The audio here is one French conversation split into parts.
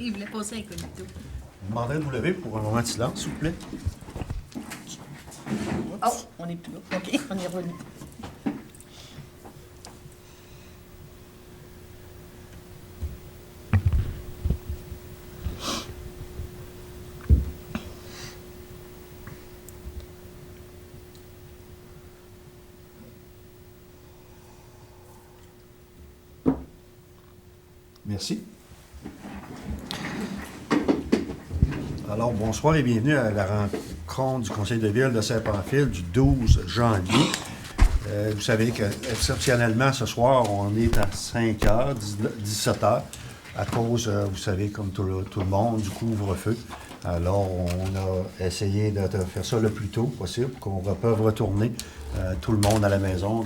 Il voulait passer un cognito. Je vous demanderai de vous lever pour un moment de silence, s'il vous plaît. Oh, on n'est plus là. OK, on est revenu. Merci. Alors, bonsoir et bienvenue à la rencontre du Conseil de ville de Saint-Pamphile du 12 janvier. Vous savez qu'exceptionnellement, ce soir, on est à 5 h, 17 h, à cause, vous savez, comme tout le monde, du couvre-feu. Alors, on a essayé de faire ça le plus tôt possible, pour qu'on peut retourner tout le monde à la maison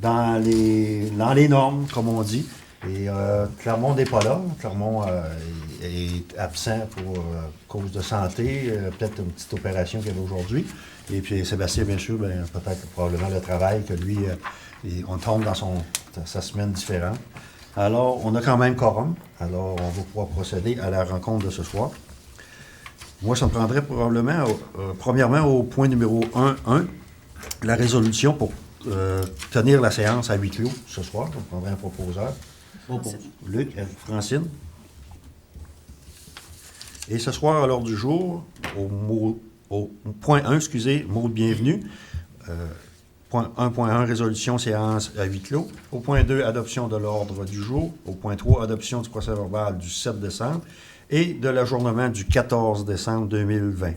dans les normes, comme on dit. Et Clermont n'est pas là. Clermont est absent pour cause de santé, peut-être une petite opération qu'il y avait aujourd'hui. Et puis Sébastien, bien sûr, peut-être probablement le travail que lui, on tombe dans sa semaine différente. Alors, on a quand même quorum. Alors, on va pouvoir procéder à la rencontre de ce soir. Moi, ça me prendrait probablement, premièrement, au point numéro 1.1, la résolution pour tenir la séance à huis clos ce soir. On prendrait un proposeur. Luc, Francine. Et ce soir, à l'ordre du jour, au point 1, mot de bienvenue. Point 1.1, résolution, séance à huis clos. Au point 2, adoption de l'ordre du jour. Au point 3, adoption du procès-verbal du 7 décembre et de l'ajournement du 14 décembre 2020.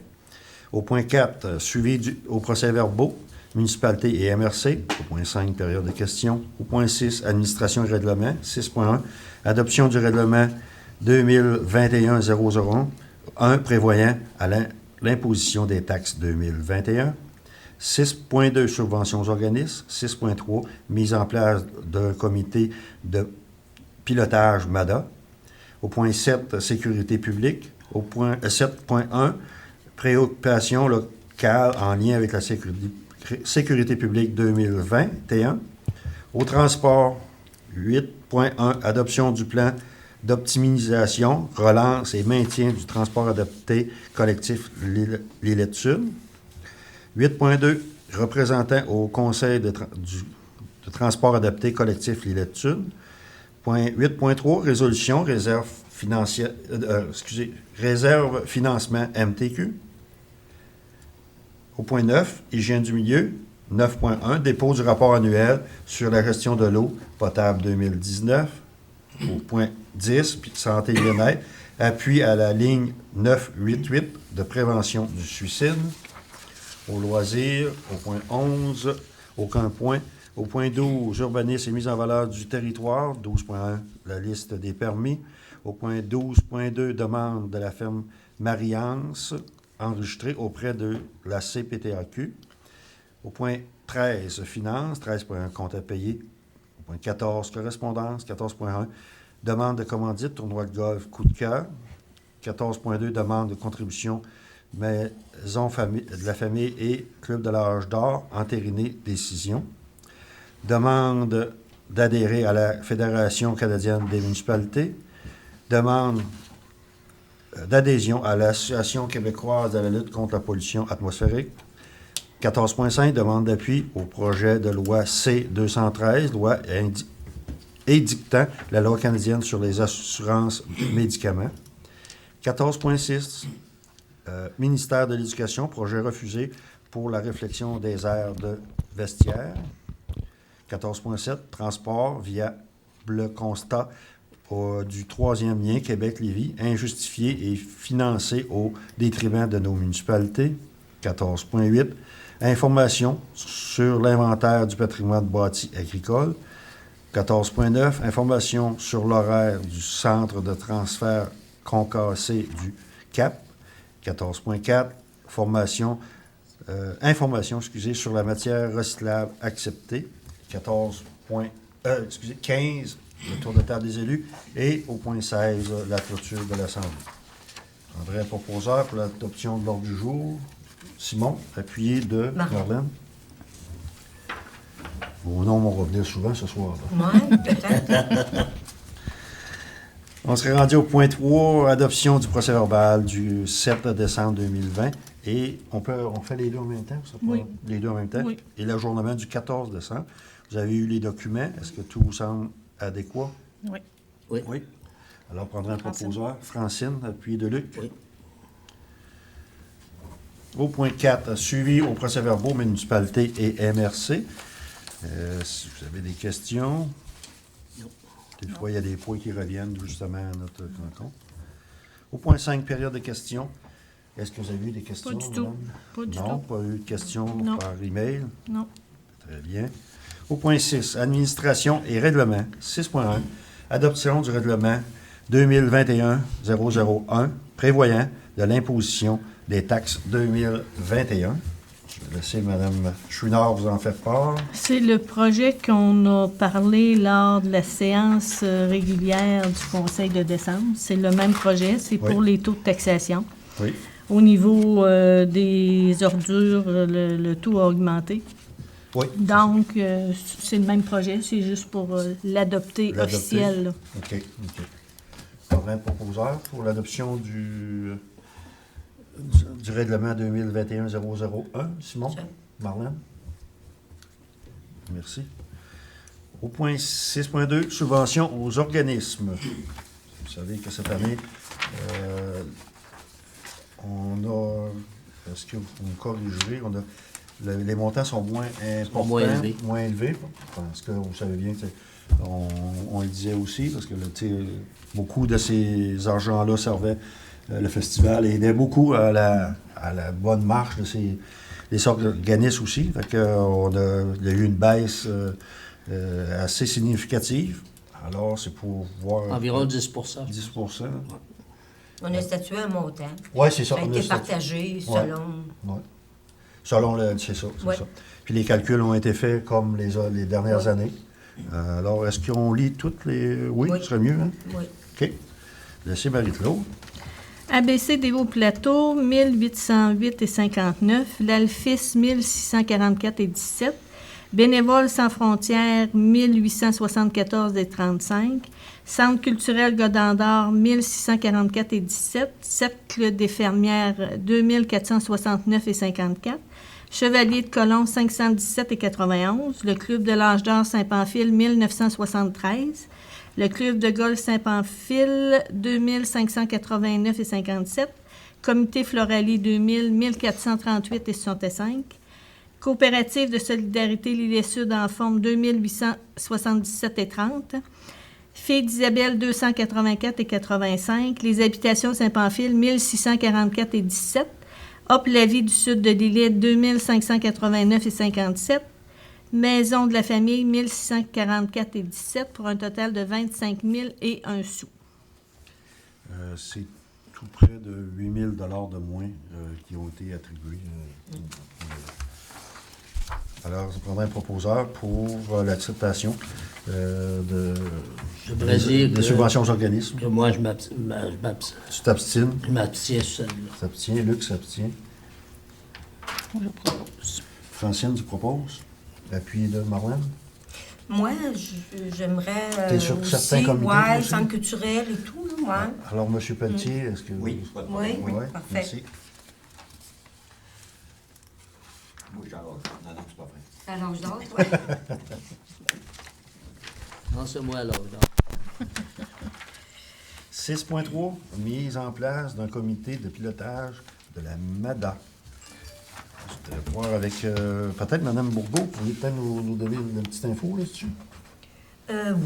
Au point 4, suivi au procès-verbaux. Municipalité et MRC. Au point 5, période de questions. Au point 6, administration et règlement. 6.1, adoption du règlement 2021-001, 1 prévoyant à l'imposition des taxes 2021. 6.2, subventions aux organismes. 6.3, mise en place d'un comité de pilotage MADA. Au point 7, sécurité publique. Au point 7.1, préoccupation locale en lien avec la sécurité publique 2021. Au transport, 8.1, adoption du plan d'optimisation, relance et maintien du transport adapté collectif Lillette Sud. 8.2, représentant au Conseil de transport adapté collectif Lillette Sud. 8.3, résolution, réserve financement MTQ. Au point 9, hygiène du milieu. 9.1, dépôt du rapport annuel sur la gestion de l'eau potable 2019. Au point 10, santé et bien-être, appui à la ligne 988 de prévention du suicide. Au loisir, au point 11, aucun point. Au point 12, urbanisme et mise en valeur du territoire. 12.1, la liste des permis. Au point 12.2, demande de la ferme Mariance, enregistré auprès de la CPTAQ. Au point 13, finances, 13.1, compte à payer. Au point 14, correspondance, 14.1, demande de commandite, tournoi de golf, coup de cœur. 14.2, demande de contribution, maison de la famille et club de l'âge d'or, entériné, décision. Demande d'adhérer à la Fédération canadienne des municipalités. Demande d'adhésion à l'Association québécoise de la lutte contre la pollution atmosphérique. 14.5, demande d'appui au projet de loi C-213, loi édictant la loi canadienne sur les assurances médicaments. 14.6, ministère de l'Éducation, projet refusé pour la réflexion des aires de vestiaire. 14.7, transport via le constat du troisième lien Québec-Lévis, injustifié et financé au détriment de nos municipalités. 14.8, information sur l'inventaire du patrimoine bâti agricole. 14.9, information sur l'horaire du centre de transfert concassé du CAP. 14.4, information sur la matière recyclable acceptée. 15, le tour de table des élus. Et au point 16, la clôture de l'Assemblée. Je prendrai un proposeur pour l'adoption de l'ordre du jour. Simon, appuyé de Marlène. Vos noms vont revenir souvent ce soir. Oui, peut-être. On serait rendu au point 3, adoption du procès-verbal du 7 décembre 2020. Et on fait les deux en même temps? Ça peut- Oui. Les deux en même temps? Oui. Et l'ajournement du 14 décembre. Vous avez eu les documents. Est-ce que tout vous semble adéquat? Oui. Oui. Alors, prendra un Francine. proposeur. Francine, puis de Luc. Oui. Au point 4, suivi au procès-verbaux municipalité et MRC. Si vous avez des questions, Non. des fois, il y a des points qui reviennent justement à notre rencontre. Au point 5, période de questions. Est-ce que vous avez eu des questions? Pas du tout. madame? Pas du Non, tout. pas eu de questions Non. par email. Non. Très bien. Au point 6, administration et règlement. 6.1, adoption du règlement 2021-001 prévoyant de l'imposition des taxes 2021. Je vais laisser Mme Chouinard vous en faire part. C'est le projet qu'on a parlé lors de la séance régulière du Conseil de décembre. C'est le même projet, c'est pour Oui. les taux de taxation. Oui. Au niveau des ordures, le taux a augmenté. Oui. Donc, c'est le même projet, c'est juste pour l'adopter L'adopter. officiel. Là. OK. Un proposeur pour l'adoption du règlement 2021-001. Simon? Tiens. Marlène? Merci. Au point 6.2, subvention aux organismes. Vous savez que cette année, on a, est-ce que vous me corrigerez, les montants sont moins importants, moins élevés. parce que vous savez bien, on le disait aussi, parce que beaucoup de ces argents-là servaient le festival et aidaient beaucoup à la bonne marche de des organismes aussi. Fait que, il y a eu une baisse assez significative. Alors, c'est pour voir... Environ 10 10 On a statué un montant. Oui, c'est ça. Ça a été partagé selon... Ouais. Selon c'est ça. Ouais. Puis les calculs ont été faits comme les dernières années. Alors, est-ce qu'on lit toutes les... Oui, Oui. ce serait mieux, hein? Oui. OK. Laissez Marie-Claude. ABC des Hauts-Plateaux, 1808 et 59. L'Alphis, 1644 et 17. Bénévoles sans frontières, 1874 et 35. Centre culturel Godendor, 1644 et 17. Cercle des fermières, 2469 et 54. Chevalier de Colomb, 517 et 91. Le Club de l'Âge d'Or Saint-Pamphile, 1973. Le Club de golf Saint-Pamphile, 2589 et 57. Comité Floralie, 2000, 1438 et 65. Coopérative de solidarité L'Île-Sud en forme, 2877 et 30. Filles d'Isabelle, 284 et 85. Les habitations Saint-Pamphile, 1644 et 17. Hop la vie du sud de l'île, 2589 et 57. Maison de la famille, 1644 et 17, pour un total de 25 000 et 1 sou. C'est tout près de 8 000 de moins qui ont été attribués. Alors, je prendrai un proposeur pour l'acceptation de subventions aux organismes. Que moi, je Tu t'abstines? m'abstiens sur celle-là. S'abstient. Luc s'abstient. Je propose. Francine, tu proposes? Appui de Marlène? Moi, j'aimerais T'es sur aussi, certains comités, toi ouais, aussi? centre culturel et tout, là, ouais. Alors, M. Pelletier, est-ce que... Oui, pas de problème. Oui, Ouais, parfait. merci. Moi, j'en Non, non, c'est pas vrai. À l'âge d'or, ouais. Non, c'est moi alors. 6.3, mise en place d'un comité de pilotage de la MADA. Je voudrais voir avec peut-être Mme Bourgault. Vous voulez peut-être nous donner une petite info là-dessus?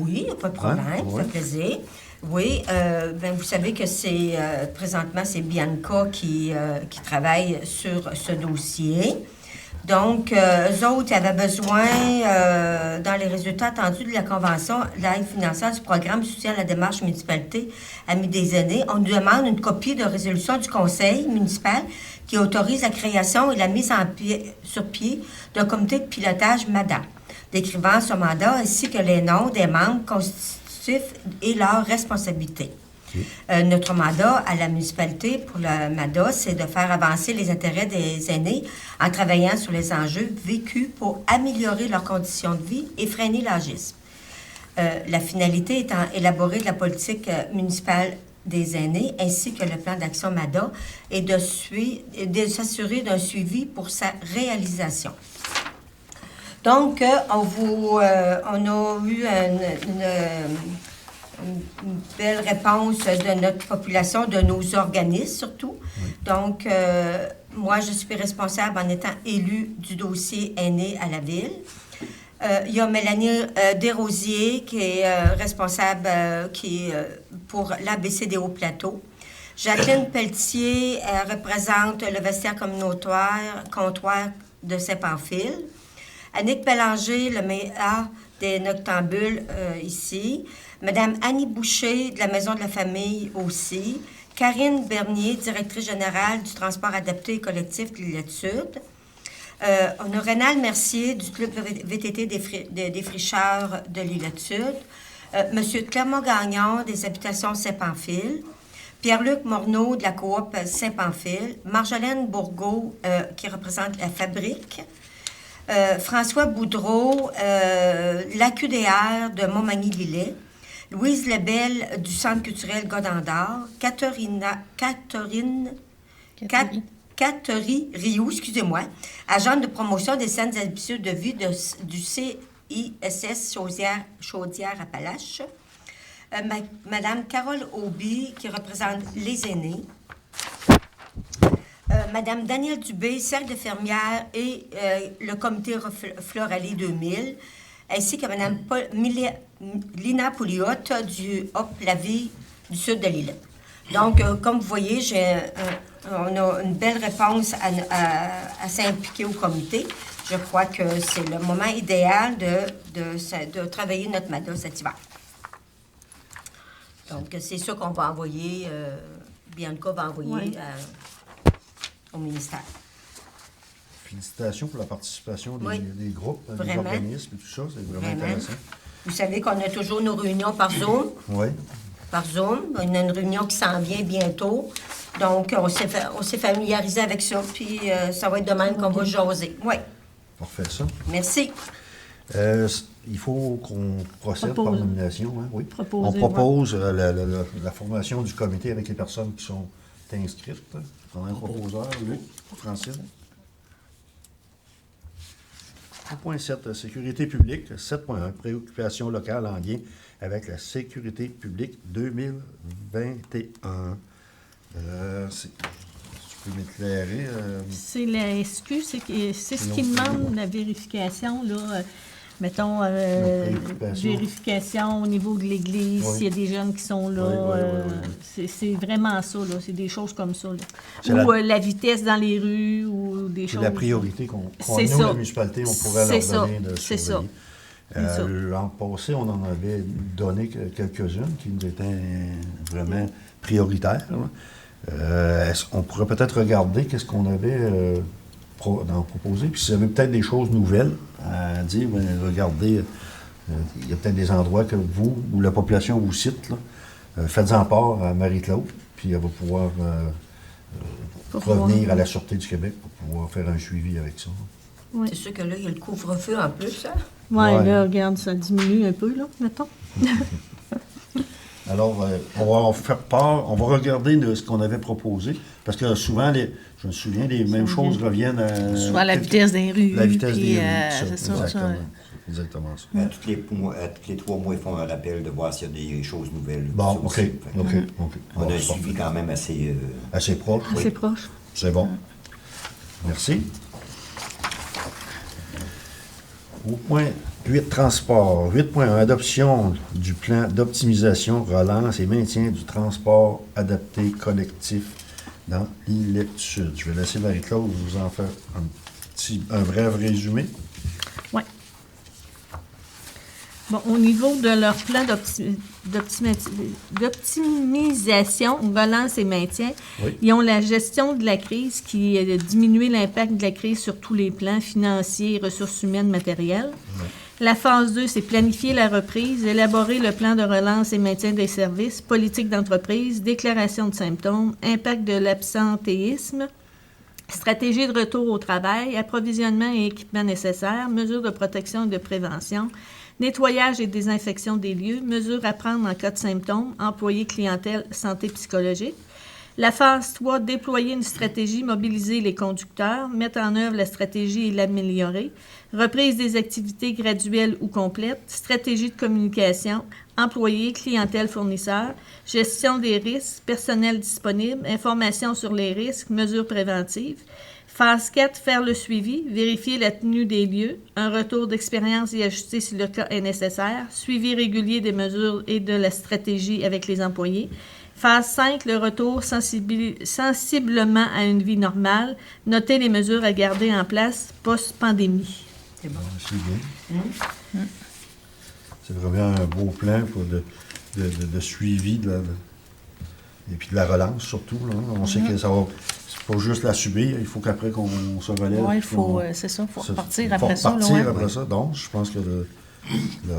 Oui, pas de problème, Ouais. ça fait plaisir. Oui, vous savez que c'est présentement, c'est Bianca qui travaille sur ce dossier. Donc, eux autres avaient besoin, dans les résultats attendus de la Convention d'aide financière du programme soutien à la démarche municipalité Amis des aînés, on nous demande une copie de résolution du Conseil municipal qui autorise la création et la mise sur pied d'un comité de pilotage MADA, décrivant ce mandat ainsi que les noms des membres constitutifs et leurs responsabilités. Notre mandat à la municipalité pour le MADA, c'est de faire avancer les intérêts des aînés en travaillant sur les enjeux vécus pour améliorer leurs conditions de vie et freiner l'agisme. La finalité étant élaborer de la politique municipale des aînés ainsi que le plan d'action MADA et de s'assurer d'un suivi pour sa réalisation. Donc, on a eu une belle réponse de notre population, de nos organismes surtout. Oui. Donc, moi, je suis responsable en étant élue du dossier aîné à la ville. Il y a Mélanie Desrosiers qui est responsable pour l'ABC des Hauts-Plateaux. Jacqueline Pelletier représente le vestiaire communautaire comptoir de Saint-Pamphile. Annick Bélanger, le maire des Noctambules ici. Madame Annie Boucher, de la Maison de la Famille aussi. Karine Bernier, directrice générale du transport adapté et collectif de l'île Sud. On a Rénal Mercier, du club VTT des fricheurs de l'île Sud. Monsieur Clermont-Gagnon, des habitations Saint-Pamphile. Pierre-Luc Morneau, de la coop Saint-Pamphile. Marjolaine Bourgault, qui représente la fabrique. François Boudreau, l'AQDR de Montmagny-Lillet. Louise Lebel, du Centre culturel Godendard. Catherine Rioux, excusez-moi, agente de promotion des saines habitudes de vie du CISS Chaudière-Appalaches. Madame Carole Auby, qui représente les aînés. Madame Danielle Dubé, cercle de fermières et le comité Floralie 2000, ainsi que Madame Lina Pouliot du HOP-La-Vie du sud de l'île. Donc, comme vous voyez, on a une belle réponse à s'impliquer au comité. Je crois que c'est le moment idéal de travailler notre MADA cet hiver. Donc, c'est ça qu'on va envoyer, Bianca va envoyer au ministère. Félicitations pour la participation des groupes, vraiment. Des organismes et tout ça. C'est vraiment intéressant. Vous savez qu'on a toujours nos réunions par Zoom. Oui. Par Zoom. On a une réunion qui s'en vient bientôt. Donc, on s'est familiarisé avec ça. Puis, ça va être de même qu'on va jaser. Oui. Parfait, ça. Merci. Il faut qu'on procède par nomination. Hein? Oui. Proposer, on propose la formation du comité avec les personnes qui sont inscrites. On a un proposeur, Luc, Francine. 3.7, sécurité publique. 7.1, préoccupation locale en lien avec la sécurité publique 2021. Tu peux m'éclairer? C'est la SQ, c'est ce qui demande la vérification, là. Mettons, vérification au niveau de l'Église, s'il y a des jeunes qui sont là. C'est vraiment ça, là. C'est des choses comme ça, là. Ou la vitesse dans les rues, ou des choses... C'est la priorité qu'on nous, la municipalité, on pourrait leur donner de surveiller. L'an passé, on en avait donné quelques-unes qui nous étaient vraiment prioritaires. Est-ce qu'on pourrait peut-être regarder qu'est-ce qu'on avait proposé, puis s'il y avait peut-être des choses nouvelles à dire, regardez, il y a peut-être des endroits que vous ou la population vous cite, là, faites-en part à Marie-Claude, puis elle va pouvoir revenir à la Sûreté du Québec pour pouvoir faire un suivi avec ça. Oui. C'est sûr que là, il y a le couvre-feu en plus, hein? Oui, là, regarde, ça diminue un peu, là, mettons. Alors, on va faire part, on va regarder de ce qu'on avait proposé, parce que souvent, je me souviens, les mêmes choses reviennent à... Soit la vitesse des rues. La vitesse des rues, c'est ça. Exactement ça. Tous les 3 mois, ils font un rappel de voir s'il y a des choses nouvelles. Bon, OK. On a un suivi quand même assez... assez proche. Assez proche. C'est bon. Merci. Au point 8, transport. 8.1, adoption du plan d'optimisation, relance et maintien du transport adapté collectif dans l'île Sud. Je vais laisser Marie-Claude vous en faire un bref résumé. Oui. Bon, au niveau de leur plan d'optimisation, relance et maintien, ils ont la gestion de la crise qui a diminué l'impact de la crise sur tous les plans financiers, ressources humaines, matérielles. Oui. La phase 2, c'est planifier la reprise, élaborer le plan de relance et maintien des services, politique d'entreprise, déclaration de symptômes, impact de l'absentéisme, stratégie de retour au travail, approvisionnement et équipement nécessaires, mesures de protection et de prévention, nettoyage et désinfection des lieux, mesures à prendre en cas de symptômes, employés, clientèle, santé psychologique. La phase 3, déployer une stratégie, mobiliser les conducteurs, mettre en œuvre la stratégie et l'améliorer. Reprise des activités graduelles ou complètes, stratégie de communication, employés, clientèle, fournisseurs, gestion des risques, personnel disponible, information sur les risques, mesures préventives. Phase 4, faire le suivi, vérifier la tenue des lieux, un retour d'expérience et ajuster si le cas est nécessaire, suivi régulier des mesures et de la stratégie avec les employés. Phase 5, le retour sensiblement à une vie normale, noter les mesures à garder en place post-pandémie. C'est bon. C'est bien. C'est vraiment un beau plan pour de suivi et puis de la relance surtout. Là. On sait que ça va. C'est pas juste la subir, il faut qu'après qu'on se relève. Oui, c'est ça, il faut repartir après ça. Repartir après ça. Donc, je pense que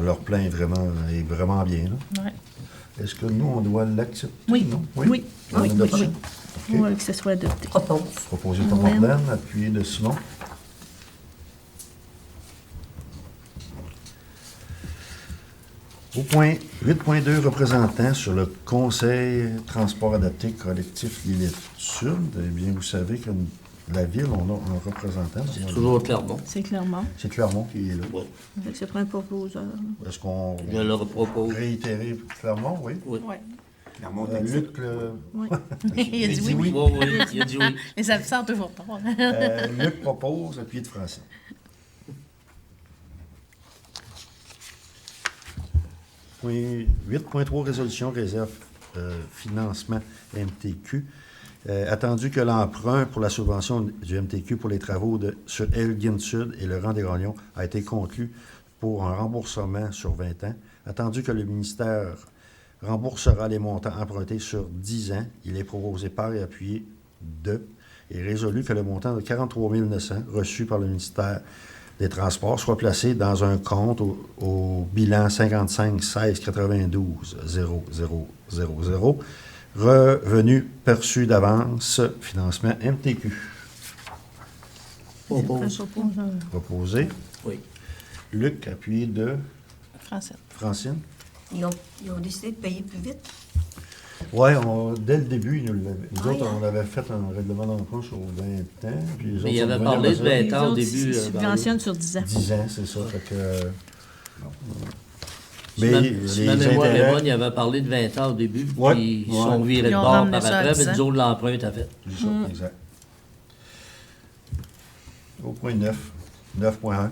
leur plan est vraiment bien. Là. Ouais. Est-ce que nous, on doit l'accepter? Oui. Non? Oui. On Oui. adopte ça? Oui. OK. Oui, que ce soit adopté. Propose. Proposé par Oui. Marlène, appuyé de Simon. Au point 8.2, représentant sur le Conseil transport adapté collectif Lillette-Sud. Eh bien, vous savez que la ville, on a un représentant. C'est toujours Clermont. C'est Clermont. C'est Clermont qui est là. Oui. Fait que ça prend un proposeur. Est-ce qu'on Je leur propose. réitérer Clermont, oui? Oui. Oui. Clermont, t'acceptes. Luc, Oui. Il a dit dit oui. oui. Oui, il a dit oui. Les absents toujours pas. Luc propose, appuyé de Francine. Point 8.3, résolution réserve financement MTQ. Attendu que l'emprunt pour la subvention du MTQ pour les travaux sur Elgin Sud et le rang des Gagnons a été conclu pour un remboursement sur 20 ans. Attendu que le ministère remboursera les montants empruntés sur 10 ans, il est proposé par et appuyé de et résolu que le montant de 43 900 reçu par le ministère des Transports soit placé dans un compte au bilan 55 16 92 0000 revenus perçus d'avance financement MTQ. Propose. Proposé. Oui. Luc, appuyé de Français. Francine. Ils ont décidé de payer plus vite. Oui, dès le début, nous autres, hein? on avait fait un règlement d'emprunt sur 20 ans. Puis les autres, Mais il sont avait venus parlé de après 20 Les ans au autres, début. ils subventionnent sur 10 ans. 10 ans, c'est ça. Fait que, Si mais ma les mémoire est intérêts, bonne, il avait parlé de 20 ans au début, Ouais, puis ils ouais. sont virés de Ils ont bord ramené par ça à après, 10 mais ans. nous autres, l'emprunt est fait. c'est ça, exact. Au point 9, 9.1,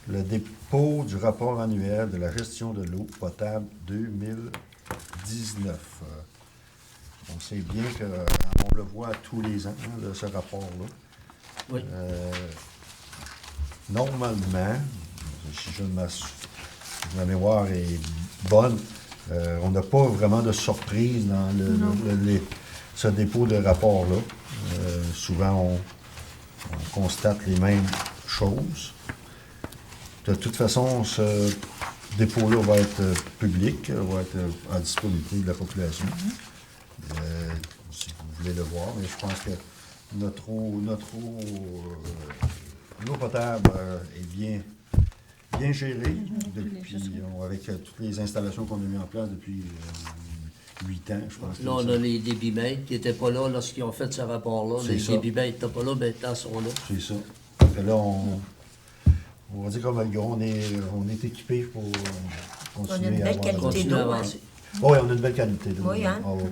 le dépôt du rapport annuel de la gestion de l'eau potable 2019. On sait bien qu'on le voit tous les ans, hein, ce rapport-là. Oui. Normalement, si ma mémoire est bonne, on n'a pas vraiment de surprise dans ce dépôt de rapport-là. Souvent, on constate les mêmes choses. De toute façon, ce dépôt-là va être public, va être à disponibilité de la population. Si vous voulez le voir, mais je pense que notre eau potable est bien gérée depuis, avec toutes les installations qu'on a mises en place depuis 8 ans, je pense. Là, on a les débitmètres qui n'étaient pas là lorsqu'ils ont fait ce rapport-là. C'est Les ça. débitmètres n'étaient pas là, maintenant ils sont là. C'est ça. Fait que là, on va dire comme Algon, on est équipé pour continuer On a une belle à avoir... qualité. Continuer à d'eau, avancer. Oui, on a une belle qualité d'eau. Oui, hein? Ah oui.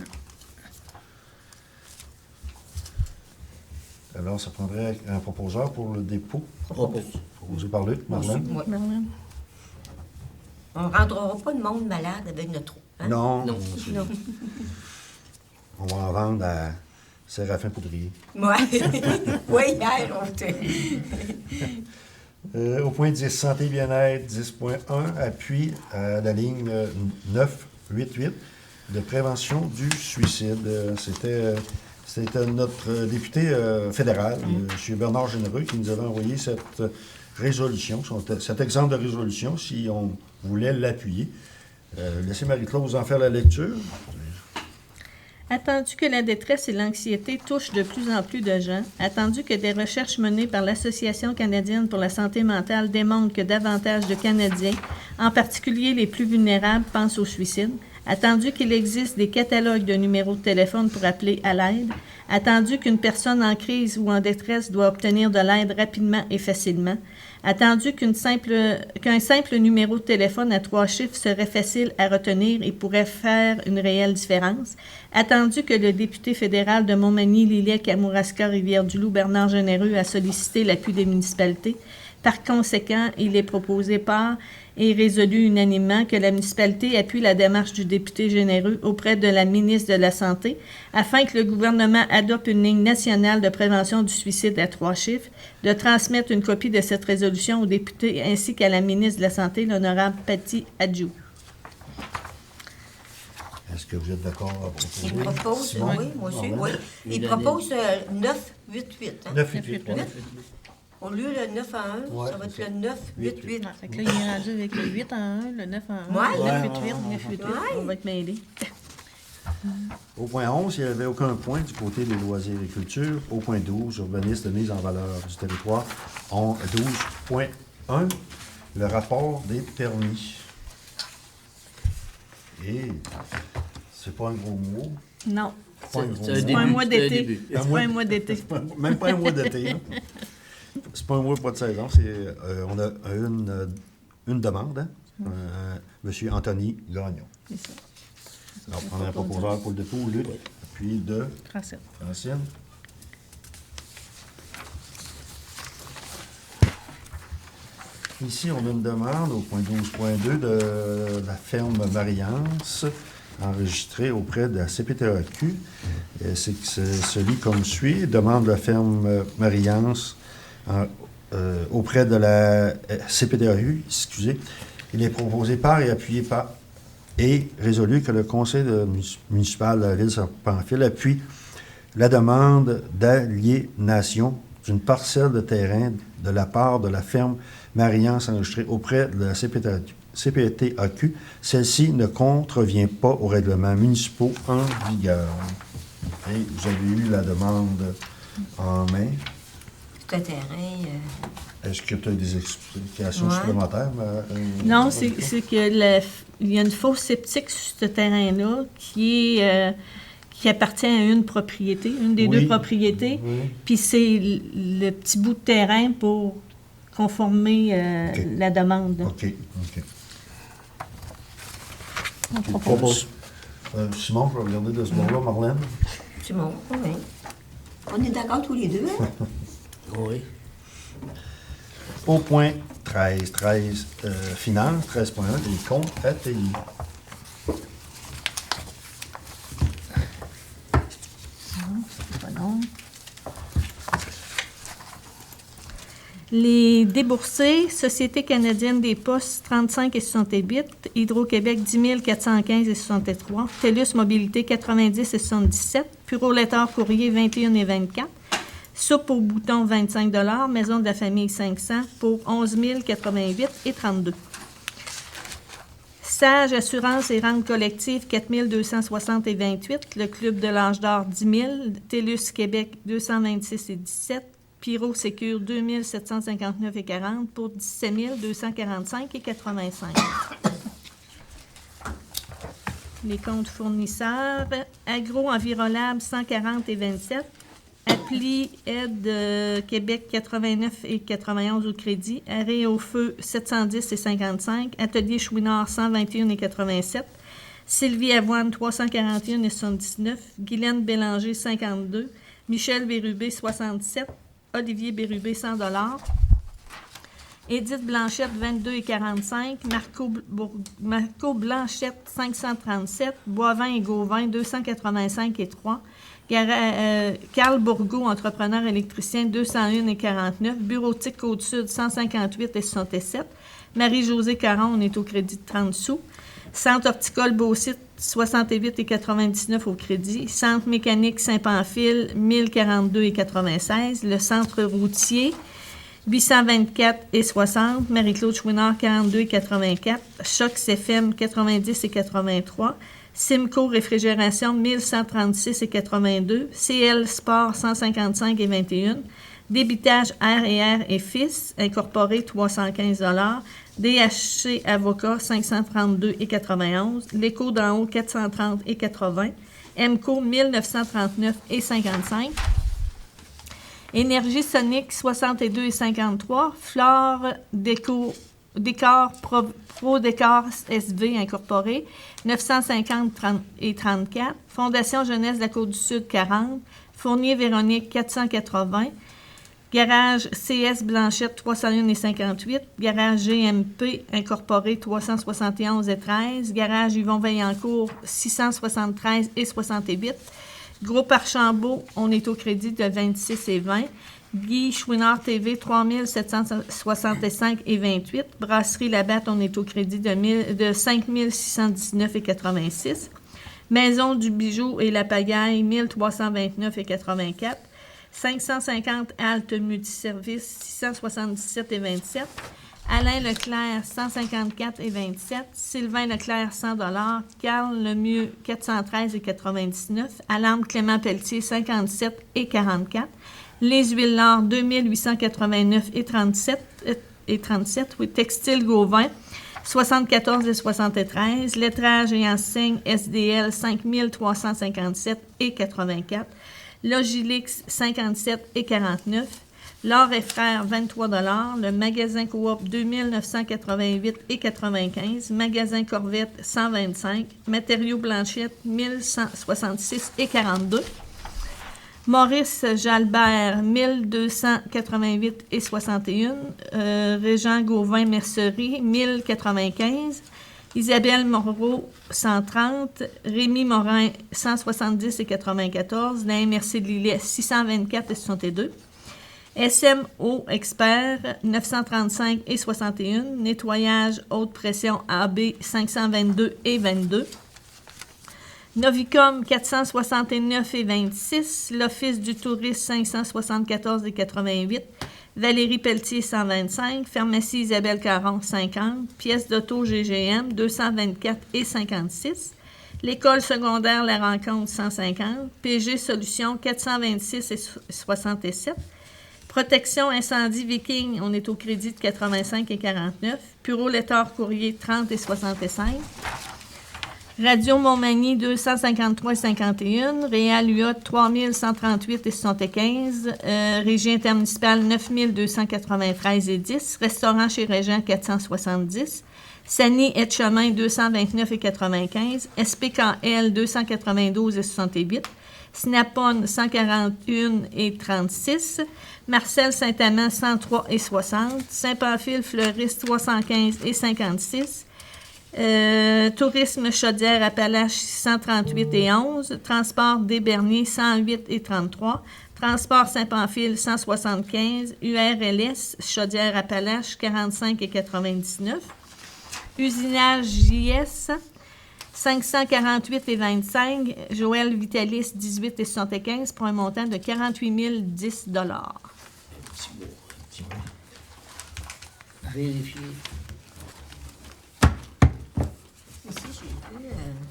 Alors, ça prendrait un proposeur pour le dépôt. Propose. Proposé par Luc, Marlène. Oui. Marlène. On ne rendra pas de monde malade avec notre eau. Hein? Non. Non. Non. On va en vendre à Séraphin Poudrier. Oui. Oui, hier, on était. Au point 10, santé et bien-être, 10.1, appui à la ligne 988 de prévention du suicide. C'était notre député fédéral, M. Bernard Généreux, qui nous avait envoyé cette résolution, cet exemple de résolution, si on voulait l'appuyer. Laissez Marie-Claude vous en faire la lecture. Attendu que la détresse et l'anxiété touchent de plus en plus de gens, attendu que des recherches menées par l'Association canadienne pour la santé mentale démontrent que davantage de Canadiens, en particulier les plus vulnérables, pensent au suicide, attendu qu'il existe des catalogues de numéros de téléphone pour appeler à l'aide, attendu qu'une personne en crise ou en détresse doit obtenir de l'aide rapidement et facilement, attendu qu'un simple numéro de téléphone à 3 chiffres serait facile à retenir et pourrait faire une réelle différence, attendu que le député fédéral de Montmagny, Lillec, Kamouraska, Rivière-du-Loup, Bernard Généreux a sollicité l'appui des municipalités. Par conséquent, il est proposé par et résolu unanimement que la municipalité appuie la démarche du député Généreux auprès de la ministre de la Santé afin que le gouvernement adopte une ligne nationale de prévention du suicide à 3 chiffres, de transmettre une copie de cette résolution au député ainsi qu'à la ministre de la Santé, l'honorable Patty Adjou. Est-ce que vous êtes d'accord à proposer? Il propose, Simon? oui, moi aussi, Marlène? oui. Il propose 988. Hein? 988, ouais. Au lieu le 9 à 1, Ouais, ça va être c'est ça. le 988. Fait que là, il est rendu avec le 8 en 1, le 9 en 1, Ouais. le 9 988, 988, Ouais. on va être mêlés. Au point 11, il n'y avait aucun point du côté des loisirs et culture. Au point 12, urbanisme de mise en valeur du territoire. 12.1, le rapport des permis. Et c'est pas un gros mot. Non, Pas un gros C'est un mot. c'est pas un début, mois c'est un d'été. début. C'est pas un mois d'été. Même pas un mois d'été. Hein. C'est pas un mois pas de saison. C'est, on a une demande, hein? Monsieur Anthony Gagnon. C'est ça. Alors, on prend un proposeur pour le dépôt, Luc, puis de 37. Francine. Ici, on a une demande au point 12.2 de la ferme Mariance, enregistrée auprès de la CPTAQ. C'est que se lit comme suit. Demande de la ferme Mariance auprès de la CPTAQ, excusez. Il est proposé par et appuyé par et résolu que le conseil municipal de la ville de Pamphile appuie la demande d'aliénation d'une parcelle de terrain de la part de la ferme Mariance enregistrée auprès de la CPTAQ. Celle-ci ne contrevient pas aux règlements municipaux en vigueur. Et vous avez eu la demande en main. C'est un terrain. Est-ce que tu as des explications Ouais. supplémentaires? Non, c'est que il y a une fosse septique sur ce terrain-là qui appartient à une propriété, une des Oui. deux propriétés. Oui. Puis c'est le petit bout de terrain pour conformer OK. la demande. OK. OK. On propose. Simon, je vais regarder de ce bord-là, Marlène. C'est bon, oui. On est d'accord tous les deux, hein? Oui. Au point 13, finance, 13.1, les comptes ATI. C'est pas long. Les déboursés, Société canadienne des postes 35 et 68, Hydro-Québec 10 415 et 63, TELUS Mobilité 90 et 77, Puro Letard Courrier 21 et 24, Soupe au bouton 25 Maison de la famille 500 pour 11 088 et 32. Sage Assurance et Rente collective 4 260 et 28, le Club de l'Âge d'Or 10 000, TELUS Québec 226 et 17, Pyro Sécure 2 759 et 40 pour 17 245 et 85. Les comptes fournisseurs, Agro-Envirolable 140 et 27, Appli Aide Québec 89 et 91 au crédit, Arrêt au feu 710 et 55, Atelier Chouinard 121 et 87, Sylvie Avoine 341 et 79, Guylaine Bélanger 52, Michel Bérubé 67, Olivier Bérubé 100 $, Édith Blanchette 22 et 45, Marco Blanchette 537, Boivin et Gauvin 285 et 3, Carl Bourgault, entrepreneur électricien 201 et 49, Bureautique Côte-Sud 158 et 67, Marie-Josée Caron, on est au crédit de 30 sous, Centre horticole Beausite 68 et 99 au crédit, Centre mécanique Saint-Pamphile 1042 et 96, le Centre routier 824 et 60, Marie-Claude Chouinard 42 et 84, Choc CFM 90 et 83, Simco Réfrigération, 1136,82. CL Sport, 155,21. Débitage R&R et Fils, incorporé, 315 $. DHC Avocat, 532,91. L'Écho d'en haut, 430,80. MCO, 1939,55. Énergie Sonique, 62,53. Flore Décor Pro Décor SV incorporé, 950,34. Fondation Jeunesse de la Côte-du-Sud, 40. Fournier Véronique, 480. Garage CS Blanchette, 301,58. Garage GMP incorporé, 371,13. Garage Yvon Vaillancourt, 673,68. Groupe Archambault, on est au crédit de 26,20. Guy Chouinard TV, 3765,28. Brasserie Labatte, on est au crédit de 5619,86. Maison du Bijou et la Pagaille, 1329,84. 550 Halte Multiservice, 677,27. Alain Leclerc, 154,27. Sylvain Leclerc, 100 $. Carl Lemieux, 413,99. Alarme Clément Pelletier, 57,44. Les Huiles L'Or, 2889,37. Oui, Textile Gauvin, 74,73. Lettrage et enseigne SDL, 5357,84. Logilix, 57,49. L'Or et Frères, 23 $. Le magasin Coop, 2988,95. Magasin Corvette, 125. Matériaux Blanchette, 1166,42. Maurice Jalbert, 1288,61. Régent Gauvin Mercerie, 1095. Isabelle Moreau, 130. Rémi Morin, 170,94. La MRC de Lillet, 624,62. SMO Expert, 935,61. Nettoyage haute pression AB, 522,22. Novicom, 469,26. L'Office du tourisme, 574,88. Valérie Pelletier, 125. Pharmacie Isabelle Caron, 50. Pièces d'auto GGM, 224,56. L'école secondaire La Rencontre, 150. PG Solutions, 426,67. Protection incendie Viking, on est au crédit de 85,49. Puro Letard Courrier, 30,65. Radio Montmagny, 253,51. Réal UA, 3138,75. Régie intermunicipale, 9293,10. Restaurant chez Régent, 470. Sani Etchemin, 229,95. SPKL, 292,68. Snap-on, 141,36. Marcel Saint-Amand, 103,60. Saint-Pamphile Fleuriste, 315,56. Tourisme Chaudière-Appalaches, 138,11. Transport des Berniers, 108,33. Transport Saint-Pamphile, 175. URLS Chaudière-Appalaches, 45,99. Usinage JS, 548,25. Joël Vitalis, 18,75 pour un montant de 48 010 $. Vérifier. Ici, j'ai vu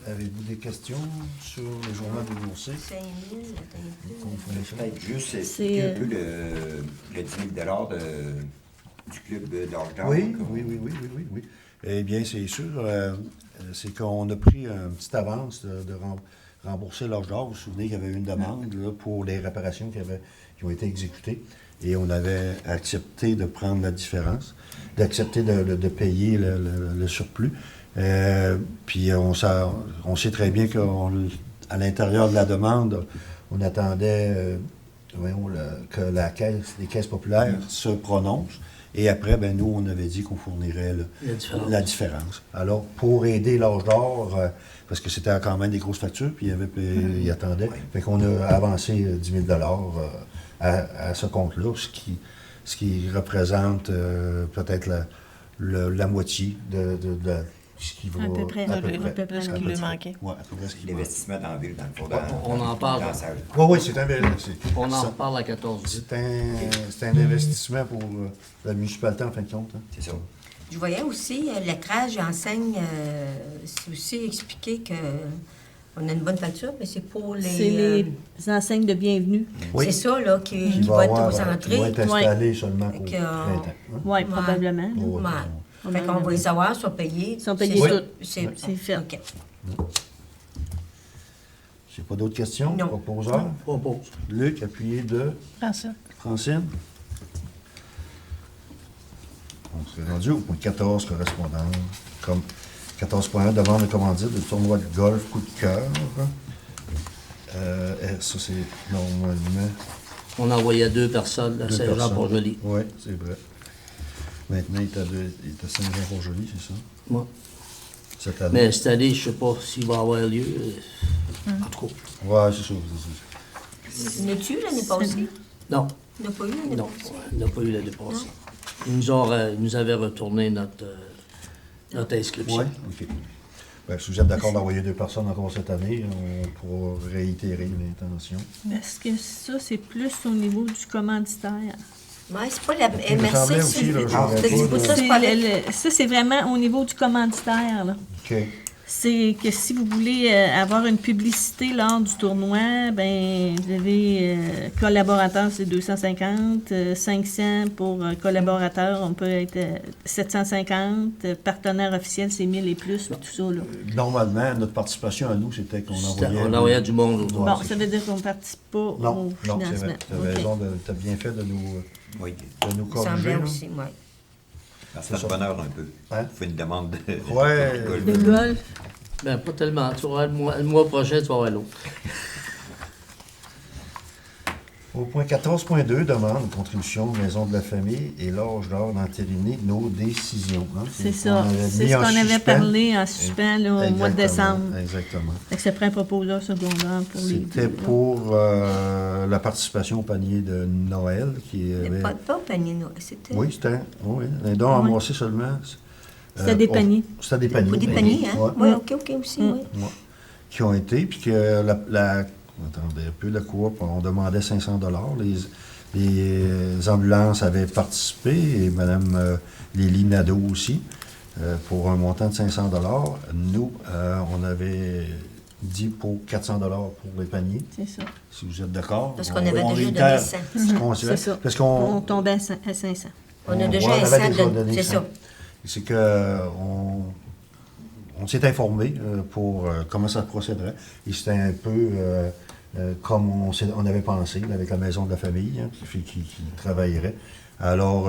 Avez-vous des questions sur le journal de boursier? 5 000, Peut-être juste C'est, un peu le 10 000 du club d'Orgeon. Oui. Eh bien, c'est sûr. C'est qu'on a pris une petite avance de rembourser l'âge d'or. Vous vous souvenez qu'il y avait eu une demande là, pour les réparations qui ont été exécutées. Et on avait accepté de prendre la différence, d'accepter de payer le surplus. Puis on sait très bien qu'à l'intérieur de la demande, on attendait que les caisses populaires se prononcent. Et après, ben nous, on avait dit qu'on fournirait la différence. Alors, pour aider l'âge d'or, parce que c'était quand même des grosses factures, puis il attendait, fait qu'on a avancé 10 000 $ à ce compte-là, ce qui représente peut-être la moitié de ce qui va... À peu près ce qui lui manquait. Oui, à peu près ce qui L'investissement dans la ville, dans le fond. On en parle. Oui, c'est un... On en reparle à 14 h. C'est un investissement pour la municipalité, en fin de compte. Hein. C'est ça. Je voyais aussi, Lettrage enseigne, c'est aussi expliqué que On a une bonne facture, mais c'est pour les... C'est les enseignes de bienvenue. Oui. C'est ça, là, qui Qui va être avoir, aux qui entrées. va être installé seulement pour Fait le que, printemps. Hein? Oui, probablement. là. Oh, Ouais. Fait qu'on va les avoir, sont payés. Ils sont payés Oui. toutes. C'est fait. OK. J'ai pas d'autres questions? Non. Proposeur? Propose. Luc, appuyé de François. Francine? On s'est rendu au point 14, correspondance. Comme 14.1, demande de commandite du tournoi de golf coup de cœur. Ça, c'est normalement On envoyait 2 personnes à 2 Saint-Jean-Port-Joli. Oui, c'est vrai. Maintenant, il est à Saint-Jean-Port-Joli, c'est ça? Ouais. Cette année. Mais cette année, je ne sais pas s'il va avoir lieu. En tout cas, Ouais, c'est ça. N'as-tu l'année passée? non. Il n'a pas eu l'année Non, passée? on n'a pas eu l'année passée. Ils nous avaient retourné notre inscription. Oui, OK. Ben, si vous êtes d'accord d'envoyer 2 personnes encore cette année, on pourra réitérer l'intention. Est-ce que ça, c'est plus au niveau du commanditaire? Oui, c'est pas la Il me semblait MRC, aussi, c'est... là, j'aurais T'as dit pas pas de- ça, c'est pas la... Ça, c'est vraiment au niveau du commanditaire. Là. OK. C'est que si vous voulez avoir une publicité lors du tournoi, ben vous avez collaborateur, c'est 250, 500 pour collaborateur, on peut être 750, partenaire officiel, c'est 1000 et plus, puis tout ça. Là. Normalement, notre participation à nous, c'était qu'on envoyait... On envoyait du monde autour. Bon, ça veut dire qu'on ne participe pas Non, au non, c'est financement. vrai. Tu as OK. raison, tu as bien fait de nous Oui. Il semblait corriger. là. aussi, oui. Ça fait de bonheur un peu. Hein? Faut une demande de Ouais. Le golf, Ben, pas tellement. Tu vas avoir le mois prochain, tu vas avoir l'autre. Au point 14.2, demande contribution maison de la famille et l'âge d'or d'entériner nos décisions. Hein? c'est On ça. avait C'est mis ce en qu'on avait suspens. parlé en suspens là, au mois de Exactement, décembre. Exactement. Fait que ça prend un proposeur secondaire pour les C'était deux, là. pour la participation au panier de Noël qui Mais avait... pas au panier, non. C'était... Oui, c'était un don Oui. amassé seulement. C'était des paniers. C'était des paniers. Pour des paniers, hein? Ouais. Oui, OK, aussi, oui. Ouais. Qui ont été, puis que attendez un peu, la coop, on demandait 500 Les ambulances avaient participé, et Mme Lélie Nadeau aussi, pour un montant de 500 Nous, on avait dit pour 400 pour les paniers, C'est ça. si vous êtes d'accord. Parce qu'on avait déjà réitère donné 100. ce qu'on sait. C'est ça. Parce On qu'on tombait à 500. On a déjà on un avait 100 déjà de... donné C'est 100. ça. C'est que on s'est informé pour comment ça procéderait. Et c'était un peu comme on avait pensé, là, avec la maison de la famille hein, qui travaillerait. Alors,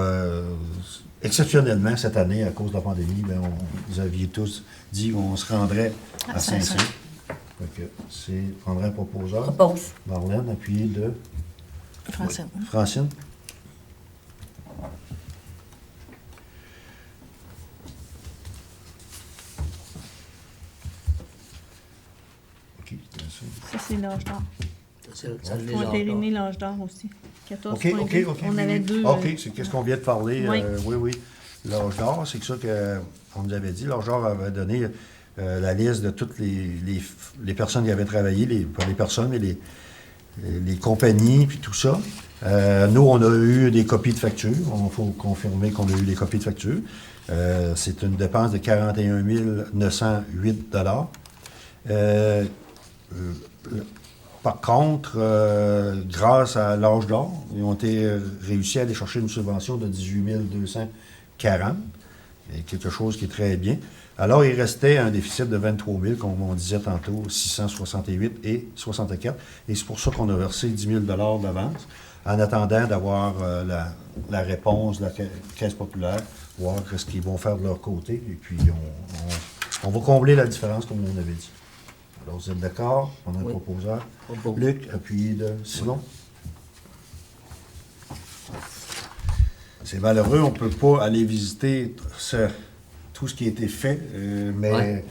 exceptionnellement, cette année, à cause de la pandémie, ben, vous aviez tous dit qu'on se rendrait à 500. Donc, prendrait un proposeur. Propose. Marlène, appuyé de François. Francine. OK, c'était ça. Ça, c'est l'âge d'or. Ça Il faut entériner l'âge d'or aussi. 14 OK. On oui, avait oui. deux. OK, c'est qu'est-ce qu'on vient de parler. Oui. Oui. L'âge d'or, c'est que ça qu'on nous avait dit. L'âge d'or avait donné la liste de toutes les personnes qui avaient travaillé, pas les personnes, mais les compagnies, puis tout ça. Nous, on a eu des copies de factures. Il faut confirmer qu'on a eu des copies de factures. C'est une dépense de 41 908 Par contre, grâce à l'âge d'or, ils ont réussi à aller chercher une subvention de 18 240, quelque chose qui est très bien. Alors, il restait un déficit de 23 000, comme on disait tantôt, 668 et 64. Et c'est pour ça qu'on a versé 10 000 d'avance, en attendant d'avoir la réponse de la Caisse populaire, voir ce qu'ils vont faire de leur côté. Et puis, on va combler la différence, comme on avait dit. Alors, vous êtes d'accord? On a un Oui. proposeur. Propose. Luc, appuyé de Simon. C'est malheureux, on ne peut pas aller visiter tout ce qui a été fait, mais Ouais.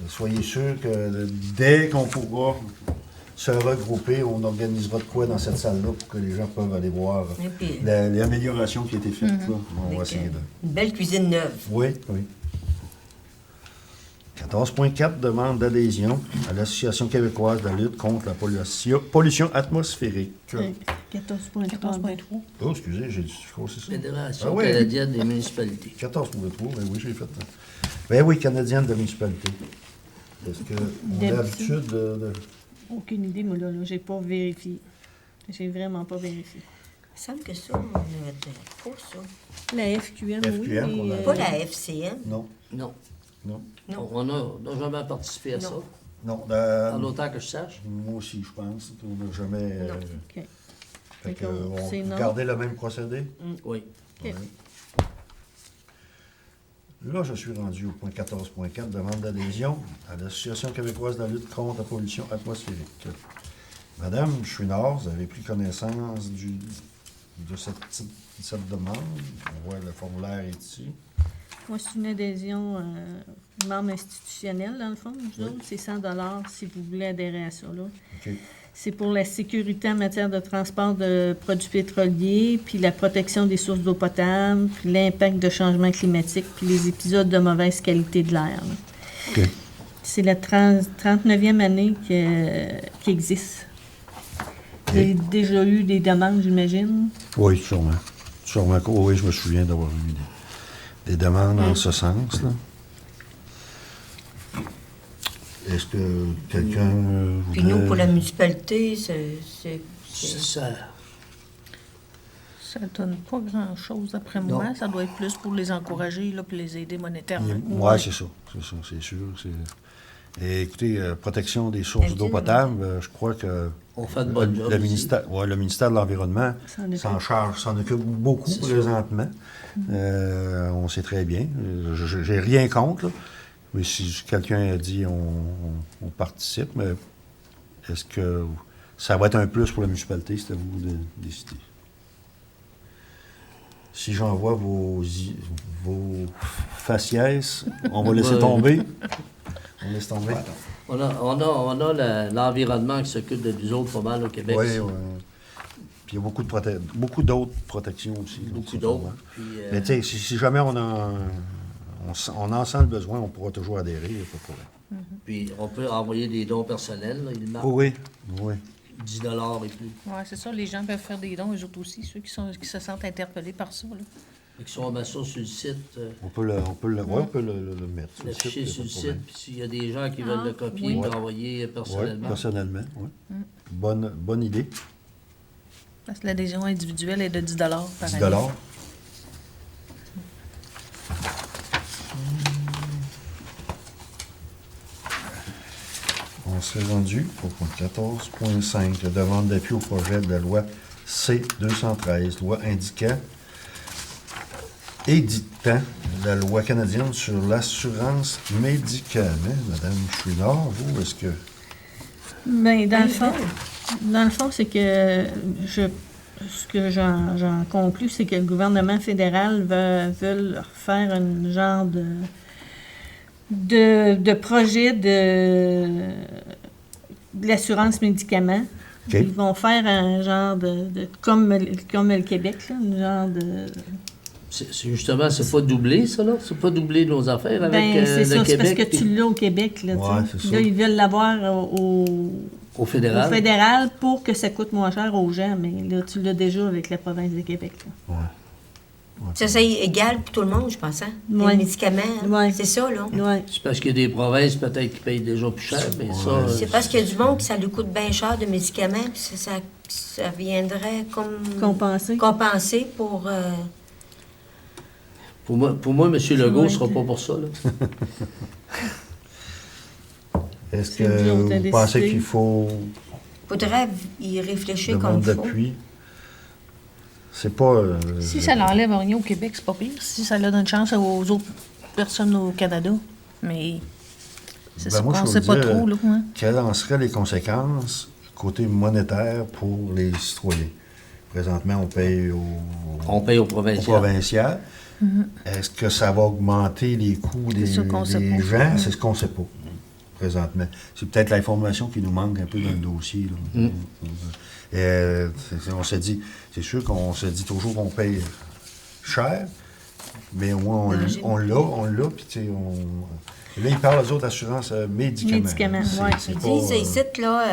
soyez sûr que dès qu'on pourra se regrouper, on organisera de quoi dans cette salle-là pour que les gens peuvent aller voir Et puis, l'amélioration qui a été faite. là. On va avec, essayer de... une belle cuisine neuve. Oui. 14.4, demande d'adhésion à l'Association québécoise de lutte contre la pollution atmosphérique. 14.3. 14.3. Oh, excusez, j'ai dit, je crois que c'est ça. Fédération Ah oui. canadienne des municipalités. 14.3, ben oui, j'ai fait ça. Ben oui, canadienne de municipalité. Est-ce qu'on a l'habitude de... Aucune idée, moi, là. J'ai pas vérifié. J'ai vraiment pas vérifié. Il me semble que ça, on a pas ça. La FQM, oui. FQM, on a- mais, Pas la FCM. Non, Non. non, Non. On n'a jamais participé à ça, non. en autant que je sache. Moi aussi, je pense. On n'a jamais... Non. OK. fait Fait que, qu'on- on c'est peut non. garder le même procédé? Oui. OK. Ouais. Là, je suis rendu au point 14.4, demande d'adhésion à l'Association québécoise de la lutte contre la pollution atmosphérique. Madame Chouinard, vous avez pris connaissance de cette demande. On voit le formulaire est ici. Moi, c'est une adhésion membre institutionnel, dans le fond. Nous autres, c'est 100 si vous voulez adhérer à ça, là. OK. C'est pour la sécurité en matière de transport de produits pétroliers, puis la protection des sources d'eau potable, puis l'impact de changement climatique, puis les épisodes de mauvaise qualité de l'air, là. OK. C'est la 39e année qui existe. Vous avez déjà eu des demandes, j'imagine? Oui, sûrement. Sûrement. Oui, je me souviens d'avoir eu des demandes en ce sens, là. Est-ce que quelqu'un Puis voudrait... nous, pour la municipalité, c'est Ça, Ça donne pas grand-chose, d'après Non. moi. Ça doit être plus pour les encourager, là, puis les aider monétairement. Oui, c'est ça, c'est sûr. Et écoutez, protection des sources d'eau potable, je crois que on fait de bonnes jobs le aussi. ministère de l'Environnement s'en occupe beaucoup C'est sûr. présentement. On sait très bien. J'ai rien contre, là. Mais si quelqu'un a dit on participe, mais est-ce que ça va être un plus pour la municipalité, c'est à vous de décider. Si j'envoie vos faciès, on va laisser Ouais. tomber. On laisse tomber. On a l'environnement qui s'occupe de nous autres pas mal au Québec. Oui, ça. oui. Puis il y a beaucoup d'autres protections aussi. là, Beaucoup c'est d'autres. pas Puis, Mais tu sais, si jamais on en sent le besoin, on pourra toujours adhérer, il n'y a pas de problème. puis on peut envoyer des dons personnels. Là, il marque Oui, oui. 10 et plus. Oui, c'est ça. Les gens peuvent faire des dons, eux autres aussi, ceux qui se sentent interpellés par ça. Là. Fait que si on met ça sur le site, On peut le mettre. sur le l'afficher site, sur le il y a pas de site, problème. puis s'il y a des gens qui veulent le copier, oui. puis l'envoyer Oui, personnellement. personnellement, oui. Bonne idée. Parce que l'adhésion individuelle est de 10 par 10 année. On s'est rendu au point 14.5, la demande d'appui au projet de la loi C-213, loi édictant la loi canadienne sur l'assurance médicaments. Madame Chouinard, vous, est-ce que... Bien, dans le fond, c'est que ce que j'en conclus, c'est que le gouvernement fédéral veut faire un genre de projet de l'assurance médicaments. OK. Ils vont faire un genre de comme le Québec, là, un genre de... C'est justement, c'est pas doublé, ça, là? C'est pas doublé nos affaires avec Ben, c'est le ça, c'est parce Québec que tu l'as au Québec, là, Ouais, tu sais. c'est Là, ça. ils veulent l'avoir au fédéral. au fédéral pour que ça coûte moins cher aux gens, mais là, tu l'as déjà avec la province de Québec, là. ça, c'est égal pour tout le monde, je pense, hein? Ouais. Les médicaments, Ouais. c'est ça, là. Ouais. C'est parce qu'il y a des provinces peut-être qui payent déjà plus cher, mais ça... C'est parce qu'il y a du monde qui ça lui coûte bien cher de médicaments, puis ça viendrait comme Compenser. pour... Pour moi, M. Legault ne Ouais. sera pas pour ça, là. Est-ce C'est lui, on t'a que vous pensez décidé. qu'il faut faudrait y réfléchir demande comme il faut. d'appui? C'est pas... Si ça n'enlève rien au Québec, c'est pas pire. Si ça leur donne chance aux autres personnes au Canada. Mais c'est Ben ça moi, qu'on je sait veux pas dire, trop, là. Hein. Quelles en seraient les conséquences côté monétaire pour les citoyens? Présentement, on paye On paye au au provincial. provincial. Est-ce que ça va augmenter les coûts des ça qu'on sait pas. gens? C'est ce qu'on ne sait pas présentement. C'est peut-être l'information qui nous manque un peu dans le dossier. Là. On s'est dit, c'est sûr qu'on se dit toujours qu'on paye cher, mais au moins on l'a, puis tu sais, là, ils parlent aux autres assurances médicaments. Médicaments, ouais. C'est Ils pas, disent ici, là,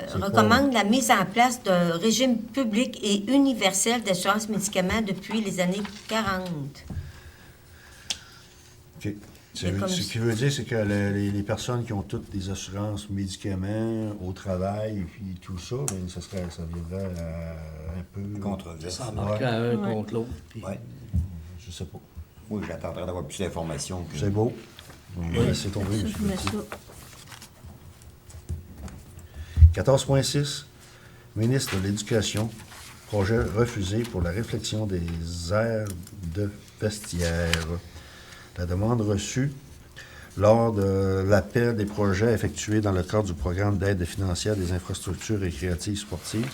c'est recommande la mise en place d'un régime public et universel d'assurance médicaments depuis les années 40. OK. Ce qui veut dire, c'est que les personnes qui ont toutes des assurances médicaments au travail et puis tout ça, bien, ça viendrait un peu... Controverse. Ça marquerait un Ouais. contre l'autre. Puis Ouais. Je sais pas. Moi, j'attendrai d'avoir plus d'informations. Que... C'est beau. On va laisser tomber, Ça, M. je mets Gauthier. ça. 14.6. Ministre de l'Éducation. Projet refusé pour la réflexion des aires de vestiaire. La demande reçue lors de l'appel des projets effectués dans le cadre du programme d'aide financière des infrastructures récréatives sportives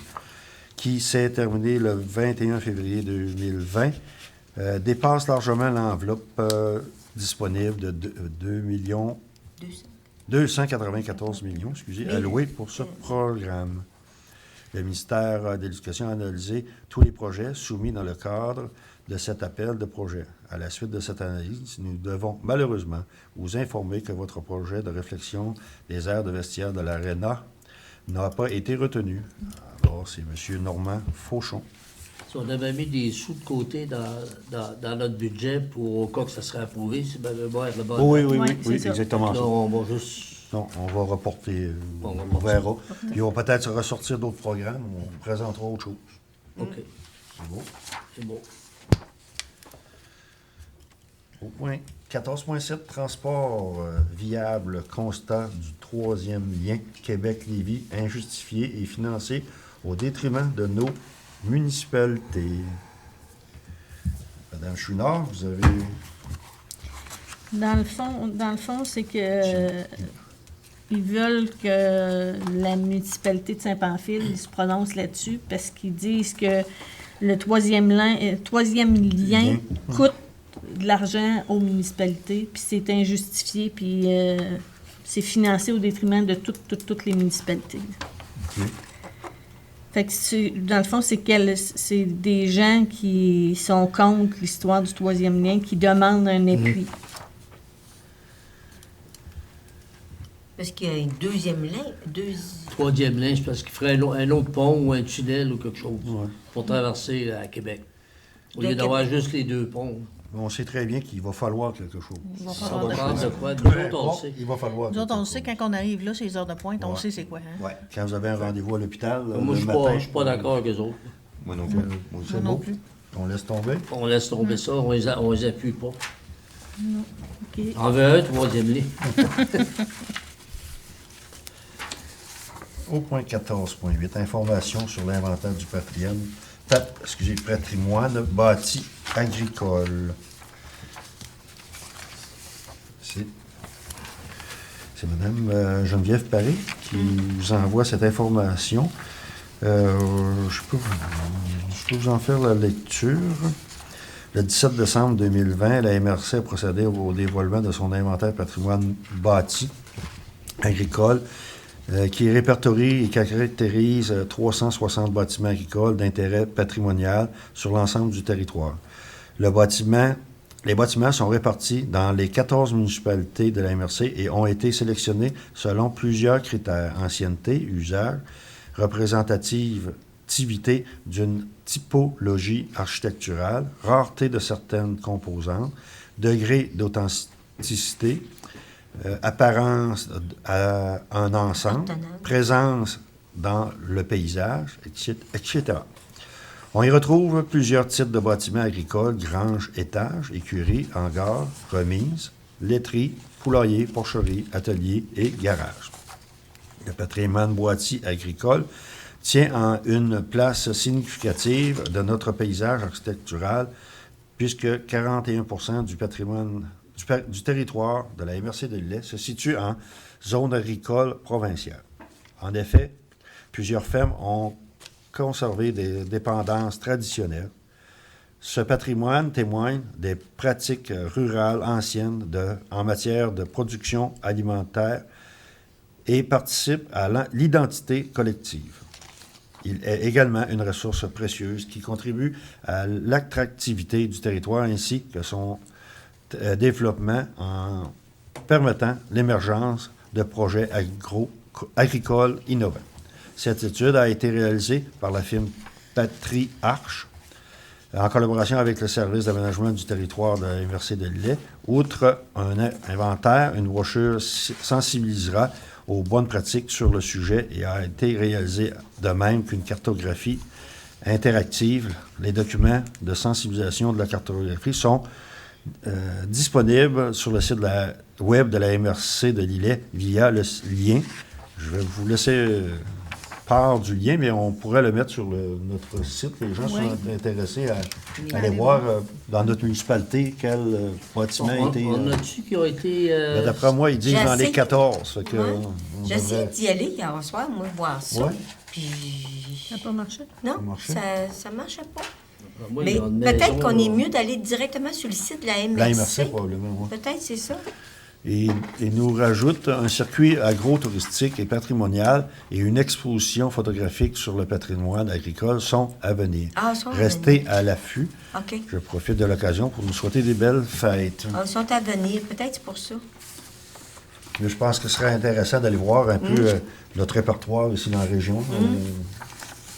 qui s'est terminé le 21 février 2020 dépasse largement l'enveloppe disponible de 294 millions, alloués pour ce programme. Le ministère de l'Éducation a analysé tous les projets soumis dans le cadre de cet appel de projet. À la suite de cette analyse, nous devons malheureusement vous informer que votre projet de réflexion des aires de vestiaire de l'Arena n'a pas été retenu. Alors, c'est M. Normand Fauchon. si on avait mis des sous de côté dans notre budget pour au cas que ça serait approuvé, c'est bien de voir là-bas. Oui, Ouais, c'est ça. exactement Là, ça. on va juste... Non, on va reporter, On va on verra. Puis on va peut-être ressortir d'autres programmes, on présentera autre chose. OK, C'est beau. c'est bon. Au point 14.7, transport viable, constat du troisième lien Québec-Lévis, injustifié et financé au détriment de nos municipalités. Madame Chouinard, vous avez... Dans le fond, c'est que ils veulent que la municipalité de Saint-Pamphile se prononce là-dessus parce qu'ils disent que le troisième lien coûte de l'argent aux municipalités, puis c'est injustifié, puis c'est financé au détriment de toutes les municipalités. OK. Fait que dans le fond, c'est des gens qui sont contre l'histoire du troisième lien, qui demandent un appui. Parce qu'il y a une deuxième ligne. Troisième ligne, c'est parce qu'il ferait un autre pont ou un tunnel ou quelque chose Ouais. pour traverser à Québec. Au De lieu d'avoir Québec. juste les deux ponts. On sait très bien qu'il va falloir quelque chose. Il va Ça falloir va de prendre quoi. de quoi? Nous Peu autres, on le importe, sait. il va falloir Nous autres, on le quelque sait chose. quand on arrive là, c'est les heures de pointe, on Ouais. sait c'est quoi. Hein? Ouais. Quand vous avez un rendez-vous à l'hôpital, Moi, le je suis matin, pas, je suis pas d'accord avec eux autres. Moi non plus. Moi aussi. Moi non plus. On laisse tomber. On laisse tomber ça, on les appuie pas. OK. On veut un troisième lit. Au point 14.8, information sur l'inventaire du patrimoine bâti agricole. C'est Mme Geneviève Paré qui vous envoie cette information. Je peux vous en faire la lecture. Le 17 décembre 2020, la MRC a procédé au dévoilement de son inventaire patrimoine bâti agricole qui répertorie et caractérise 360 bâtiments agricoles d'intérêt patrimonial sur l'ensemble du territoire. Les bâtiments sont répartis dans les 14 municipalités de la MRC et ont été sélectionnés selon plusieurs critères: ancienneté, usage, représentativité d'une typologie architecturale, rareté de certaines composantes, degré d'authenticité, apparence à un ensemble, présence dans le paysage, etc. On y retrouve plusieurs types de bâtiments agricoles: granges, étages, écuries, hangars, remises, laiteries, poulaillers, porcheries, ateliers et garages. Le patrimoine bâti agricole tient en une place significative de notre paysage architectural puisque 41% du patrimoine du territoire de la MRC de l'Îlet se situe en zone agricole provinciale. En effet, plusieurs fermes ont conservé des dépendances traditionnelles. Ce patrimoine témoigne des pratiques rurales anciennes en matière de production alimentaire et participe à l'identité collective. Il est également une ressource précieuse qui contribue à l'attractivité du territoire ainsi que son développement en permettant l'émergence de projets agricoles innovants. Cette étude a été réalisée par la firme Patriarche en collaboration avec le service d'aménagement du territoire de la MRC de Lillet. Outre un inventaire, une brochure sensibilisera aux bonnes pratiques sur le sujet et a été réalisée de même qu'une cartographie interactive. Les documents de sensibilisation de la cartographie sont disponibles sur le site web de la MRC de Lillet via le lien. Je vais vous laisser part du lien, mais on pourrait le mettre sur notre site. Les gens sont intéressés à aller voir dans notre municipalité quel bâtiment a été... On a-tu qui ont été... Ben, d'après moi, ils disent dans les 14. Fait que, J'ai essayé d'y aller hier soir, moi, voir ça. Ouais. Puis... Ça n'a pas marché? Non, marchait? ça ne marchait pas. moi, Mais il y a une peut-être maison, qu'on est mieux d'aller directement sur le site de la MRC. La MRC, probablement, oui. Peut-être, c'est ça. Et il nous rajoute un circuit agro-touristique et patrimonial et une exposition photographique sur le patrimoine agricole sont à venir. Ah, sont à Restez à l'affût. OK. Je profite de l'occasion pour nous souhaiter des belles fêtes. Ils sont à venir. Peut-être c'est pour ça. Mais je pense que ce serait intéressant d'aller voir un peu notre répertoire ici dans la région.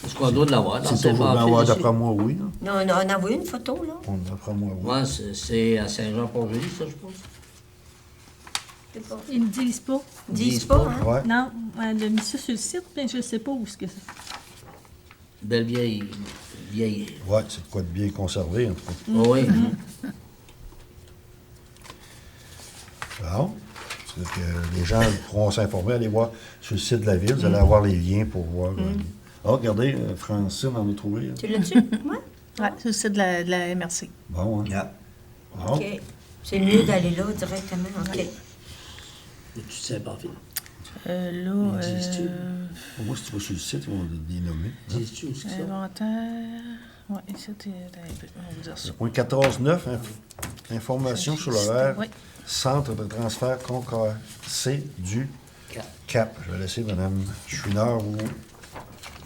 Est-ce qu'on doit de l'avoir dans C'est cette toujours bien, banque ouais, d'après moi, oui. Là. Non, on a envoyé une photo, là. D'après moi, oui. Ouais, c'est à Saint-Jean-Port-Joli, ça, je pense. C'est pas... Ils ne disent pas. Ils disent pas, hein? Ouais. Non, elle a mis ça sur le site, mais je ne sais pas où est-ce que c'est. Belle vieille. Ouais, c'est de quoi de bien conservé, en tout cas. Oh, oui. Bon. C'est que les gens pourront s'informer, aller voir sur le site de la ville. Vous allez avoir les liens pour voir. Ah, regardez, Francine en a trouvé. Là. Tu l'as-tu? Ouais. Oui, c'est le site de la MRC. Bon, hein. Yeah. Bon. OK. C'est mieux d'aller là directement. OK. Tu sais pas, Phil. Là, Dis-tu? Moi, si tu vas sur le site, ils vont les nommer. Dis-tu aussi ça? inventaire... Oui, c'était... On va dire ça. Point 14.9, information sur l'horaire. Oui. Centre de transfert concassé du CAP. Je vais laisser Mme Chouinard vous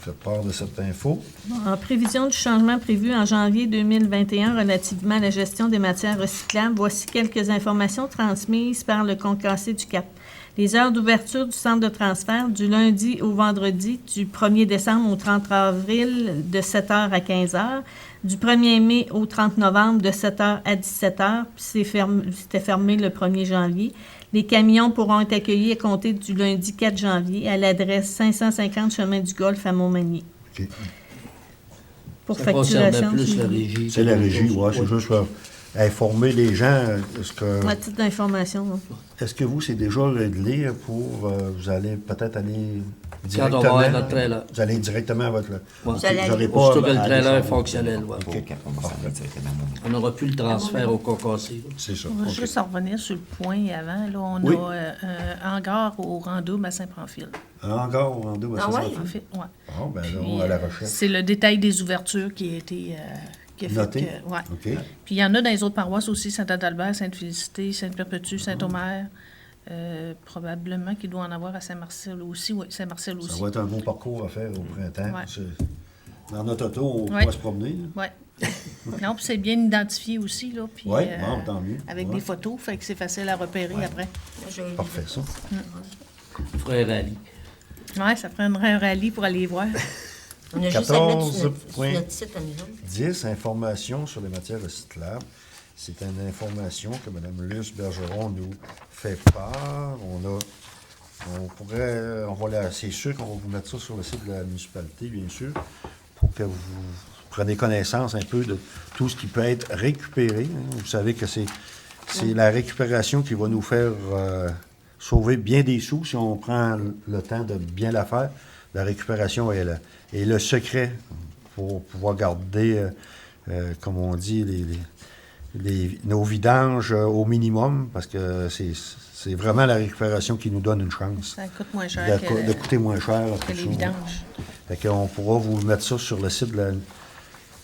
faire part de cette info. En prévision du changement prévu en janvier 2021 relativement à la gestion des matières recyclables, voici quelques informations transmises par le concassé du CAP. Les heures d'ouverture du centre de transfert du lundi au vendredi du 1er décembre au 30 avril de 7h à 15h, du 1er mai au 30 novembre de 7h à 17h, puis c'était fermé le 1er janvier. Les camions pourront être accueillis à compter du lundi 4 janvier à l'adresse 550 chemin du Golfe à Montmagny. OK. Pour Ça concernait facturation. plus la régie. C'est la régie, oui. C'est juste pour informer les gens. À titre d'information. là. Est-ce que vous, c'est déjà réglé pour... vous allez peut-être aller Quand directement... on va avoir notre trailer. Vous allez directement à votre... Ouais. Vous allez Vous n'aurez pas... Aussitôt que le à aller trailer est sur- fonctionnel, ouais. Pour qu'on s'en va directement à mon On n'aura plus le transfert au concassé. C'est ça. On va OK. juste en revenir sur le point avant. Là, on Oui. a un hangar au Randouble à Saint-Pamphile. Un hangar ou en deux, Ah ouais? En fait, ouais. Bon, ben là, Puis, on va à la recherche. c'est le détail des ouvertures qui a été qui a fait Noté? que- ouais. OK. Puis il y en a dans les autres paroisses aussi, Saint-Adalbert, Sainte-Félicité, Sainte-Perpétue, Saint-Omer. Probablement qu'il doit en avoir à Saint-Marcel aussi. Oui, Saint-Marcel Ça aussi. va être un beau parcours à faire au printemps. Ouais. Dans notre auto, on Ouais. va se promener. Oui. Non, puis c'est bien identifié aussi, là. Puis, Oui, bon, tant mieux. avec Ouais. des photos, fait que c'est facile à repérer après. Parfait, ça. Frère Ali. Oui, ça prendrait un rallye pour aller les voir. On a juste à le mettre sur 14 notre, points. sur notre site à nous autres. 10, information sur les matières recyclables. C'est une information que Mme Luce Bergeron nous fait part. C'est sûr qu'on va vous mettre ça sur le site de la municipalité, bien sûr, pour que vous preniez connaissance un peu de tout ce qui peut être récupéré. Hein. Vous savez que c'est la récupération qui va nous faire sauver bien des sous si on prend le temps de bien la faire. La récupération est là. Et le secret pour pouvoir garder, comme on dit, nos vidanges au minimum, parce que c'est vraiment la récupération qui nous donne une chance Ça coûte moins cher de coûter moins cher. que tout les ça. vidanges. Fait qu'on pourra vous mettre ça sur le site de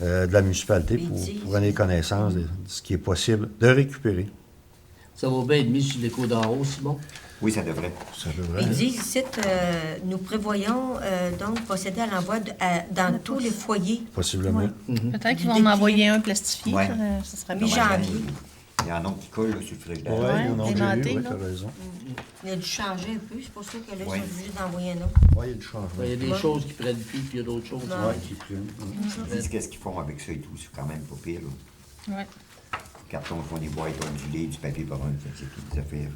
la municipalité Ils pour disent. prendre connaissance de ce qui est possible de récupérer. Ça va bien être mis sur l'écho d'en haut, Simon. Oui, ça devrait. Ça devrait. Ils disent ici, nous prévoyons donc procéder à l'envoi dans tous les foyers Possiblement. Peut-être qu'ils Du vont dépliant. m'envoyer un plastifié, Ouais. ça serait bien. mi-janvier. Il y a un nom qui colle là, sur le frigidaire. Oui, Ouais, non, j'ai aimanté, lu, oui, là. t'as raison. Il a dû changer un peu, c'est pour ça que là, Oui. ils sont obligés d'envoyer un autre. Oui, il y a du changement. Il y a des Ouais. choses qui prennent plus, puis il y a d'autres choses Oui, qui prennent. Ils disent qu'est-ce qu'ils font avec ça et tout, c'est quand même pas pire. Là. Ouais. Carton, ils font des boîtes ondulées, du papier brun, c'est toutes des affaires.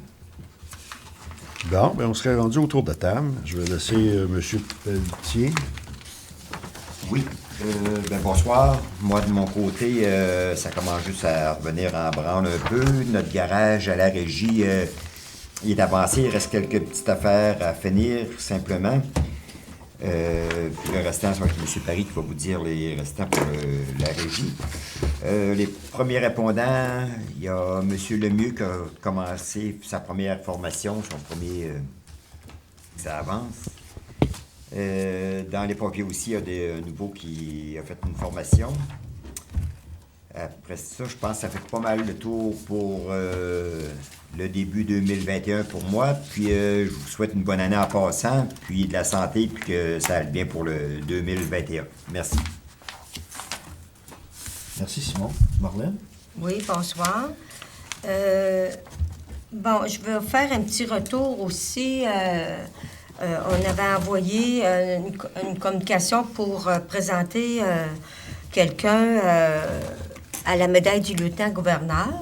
Bon, ben on serait rendu autour de table. Je vais laisser M. Pelletier. Oui, bonsoir. Moi, de mon côté, ça commence juste à revenir en branle un peu. Notre garage à la régie, il est avancé. Il reste quelques petites affaires à finir, simplement. Puis le restant, c'est M. Paris qui va vous dire les restants pour la régie. Les premiers répondants, il y a M. Lemieux qui a commencé sa première formation, son premier... ça avance. Dans les pompiers aussi, il y a des nouveaux qui a fait une formation. Après ça, je pense que ça fait pas mal le tour pour le début 2021 pour moi. Puis je vous souhaite une bonne année en passant, puis de la santé, puis que ça aille bien pour le 2021. Merci. Merci, Simon. Marlène? Oui, bonsoir. Bon, je veux faire un petit retour aussi. On avait envoyé une communication pour présenter quelqu'un à la médaille du lieutenant-gouverneur.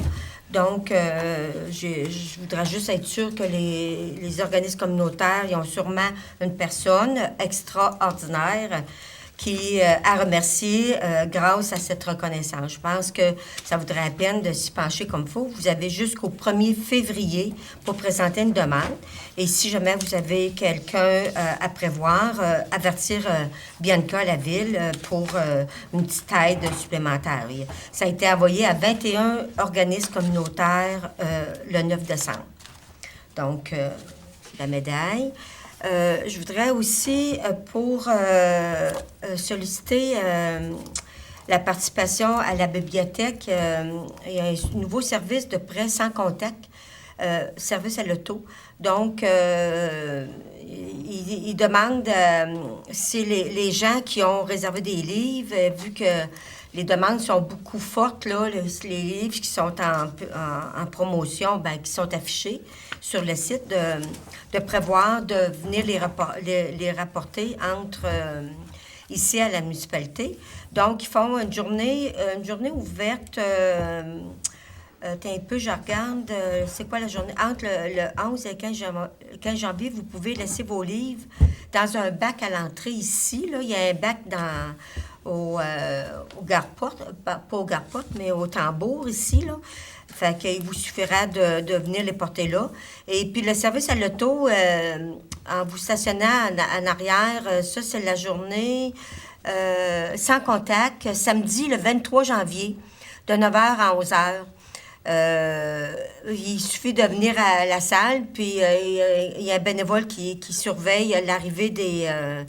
Donc, je voudrais juste être sûre que les organismes communautaires, ils ont sûrement une personne extraordinaire qui a remercié grâce à cette reconnaissance. Je pense que ça vaudrait la peine de s'y pencher comme il faut. Vous avez jusqu'au 1er février pour présenter une demande. Et si jamais vous avez quelqu'un à prévoir, avertir Bianca, la ville, pour une petite aide supplémentaire. Ça a été envoyé à 21 organismes communautaires le 9 décembre. Donc, la médaille. Je voudrais aussi, pour solliciter la participation à la bibliothèque, il y a un nouveau service de prêt sans contact, service à l'auto. Donc, il demande si les gens qui ont réservé des livres, vu que les demandes sont beaucoup fortes, là, les livres qui sont en promotion, ben, qui sont affichés sur le site, de prévoir de venir les rapporter entre ici à la municipalité. Donc, ils font une journée ouverte. T'es un peu, je regarde, c'est quoi la journée? Entre le 11 et le 15 janvier, vous pouvez laisser vos livres dans un bac à l'entrée ici. Là. Il y a un bac au garde-porte, pas au garde-porte, mais au tambour ici, là. Fait qu'il vous suffira de venir les porter là. Et puis le service à l'auto, en vous stationnant en arrière, ça, c'est la journée sans contact, samedi, le 23 janvier, de 9h à 11h. Il suffit de venir à la salle, puis il y a un bénévole qui surveille l'arrivée de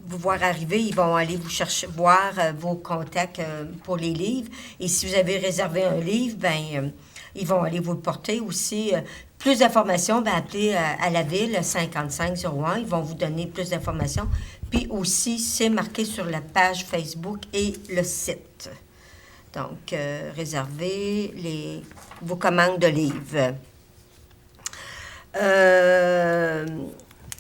vous voir arriver. Ils vont aller vous chercher, voir vos contacts pour les livres. Et si vous avez réservé un livre, ben ils vont aller vous le porter aussi. Plus d'informations, ben appelez à la ville, 5501. Ils vont vous donner plus d'informations. Puis aussi, c'est marqué sur la page Facebook et le site. Donc, réservez vos commandes de livres.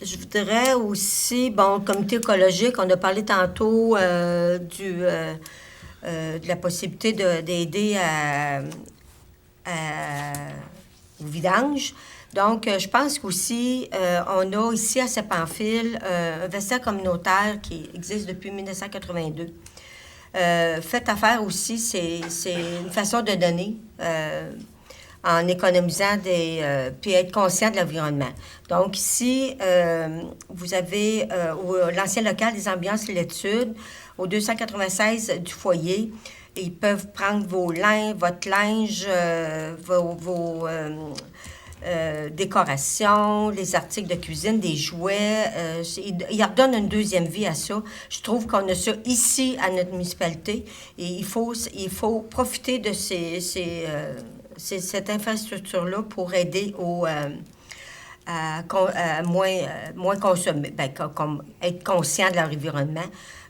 Je voudrais aussi, bon, comité écologique, on a parlé tantôt de la possibilité d'aider au vidange. Donc, je pense qu'aussi, on a ici à Saint-Pamphile un vestiaire communautaire qui existe depuis 1982. Faites affaire aussi, c'est une façon de donner en économisant puis être conscient de l'environnement. Donc ici, vous avez l'ancien local des ambiances et l'étude, au 296 du foyer. Ils peuvent prendre votre linge, vos décorations, les articles de cuisine, des jouets. Ils redonnent une deuxième vie à ça. Je trouve qu'on a ça ici à notre municipalité et il faut profiter de cette infrastructure-là pour aider à moins consommer, être conscient de leur environnement.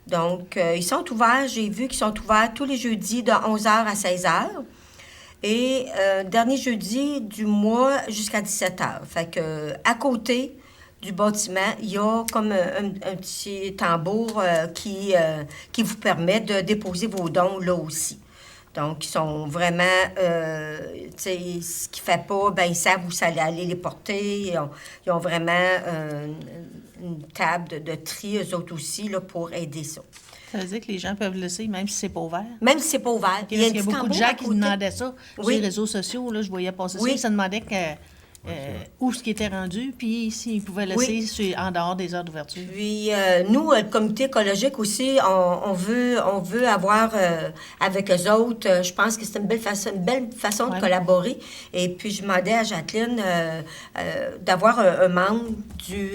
Donc, ils sont ouverts. J'ai vu qu'ils sont ouverts tous les jeudis de 11h à 16h. Et dernier jeudi du mois jusqu'à 17h. Fait que à côté du bâtiment, il y a comme un petit tambour qui vous permet de déposer vos dons là aussi. Donc, ils sont vraiment, tu sais, ce qu'ils ne fait pas, ben ils savent où ça allait aller les porter. Ils ont vraiment une table de tri, eux autres aussi, là, pour aider ça. Ça veut dire que les gens peuvent le laisser, même si c'est pas ouvert. Même si c'est pas ouvert. Il y a beaucoup de gens qui demandaient ça sur Oui. les réseaux sociaux. Là, je voyais passer Oui. ça. Ils se demandaient où ce qui était rendu, puis s'ils pouvaient laisser en dehors des heures d'ouverture. Puis, nous, le comité écologique aussi, on veut avoir avec eux autres, je pense que c'est une belle façon de collaborer. Et puis, je demandais à Jacqueline d'avoir un membre du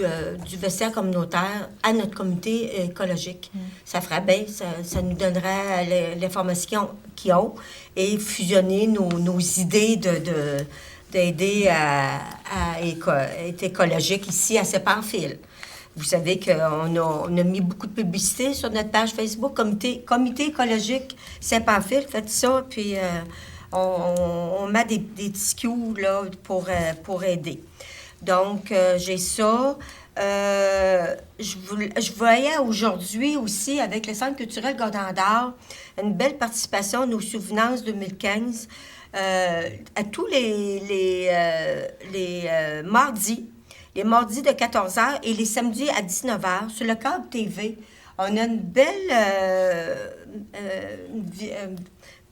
vestiaire communautaire à notre comité écologique. Ça ferait bien, ça nous donnerait l'information qu'ils ont et fusionner nos idées d'aider à être écologique ici à Saint-Pamphile. Vous savez qu'on a mis beaucoup de publicité sur notre page Facebook, Comité écologique Saint-Pamphile, faites ça, puis on met des petits cues là, pour aider. Donc, j'ai ça. Je voyais aujourd'hui aussi, avec le Centre culturel Godendard, une belle participation à nos souvenances 2015, à tous les mardis de 14h et les samedis à 19h sur le câble TV. On a une belle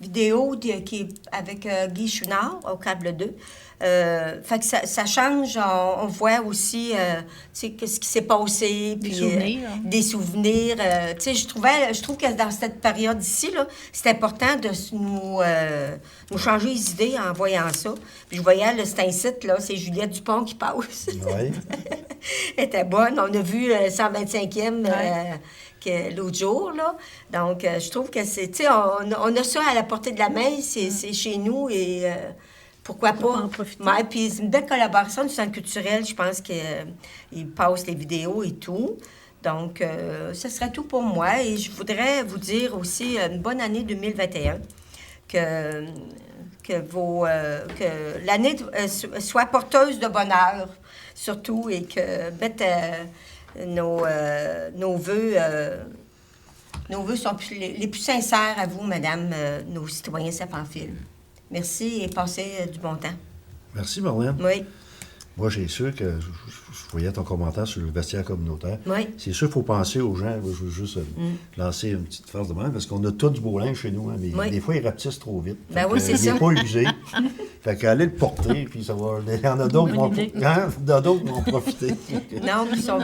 vidéo qui est avec Guy Chouinard au câble 2. Fait que ça change, on voit aussi qu'est-ce qui s'est passé. Des puis, souvenirs. Des souvenirs. Je trouve que dans cette période ici, là, c'est important de nous changer les idées en voyant ça. Puis je voyais, là, c'est un site, là, c'est Juliette Dupont qui passe. Oui. Elle était bonne. On a vu 125e l'autre jour, là. Donc, je trouve que c'est, tu sais, on a ça à la portée de la main, c'est chez nous et pourquoi pas en profiter. Ouais, puis c'est une belle collaboration du Centre culturel, je pense qu'il passe les vidéos et tout. Donc, ce serait tout pour moi et je voudrais vous dire aussi une bonne année 2021, que l'année soit porteuse de bonheur, surtout, et que mettre nos vœux sont les plus sincères à vous, Madame, nos citoyens Saint-Pamphile. Merci et passez du bon temps. Merci, Marlène. Oui, Moi, j'ai sûr que je voyais ton commentaire sur le vestiaire communautaire. oui. C'est sûr qu'il faut penser aux gens. Je veux juste lancer une petite phrase de même, parce qu'on a tout du beau linge chez nous, hein, mais Oui. des fois, ils rapetissent trop vite. Ben Fait oui, que, c'est il ça. n'est pas usé. Fait qu'allez le porter, puis ça va. Il y en a d'autres qui vont, Bonne idée. hein? Il y en a d'autres qui vont profiter. Non, ils sont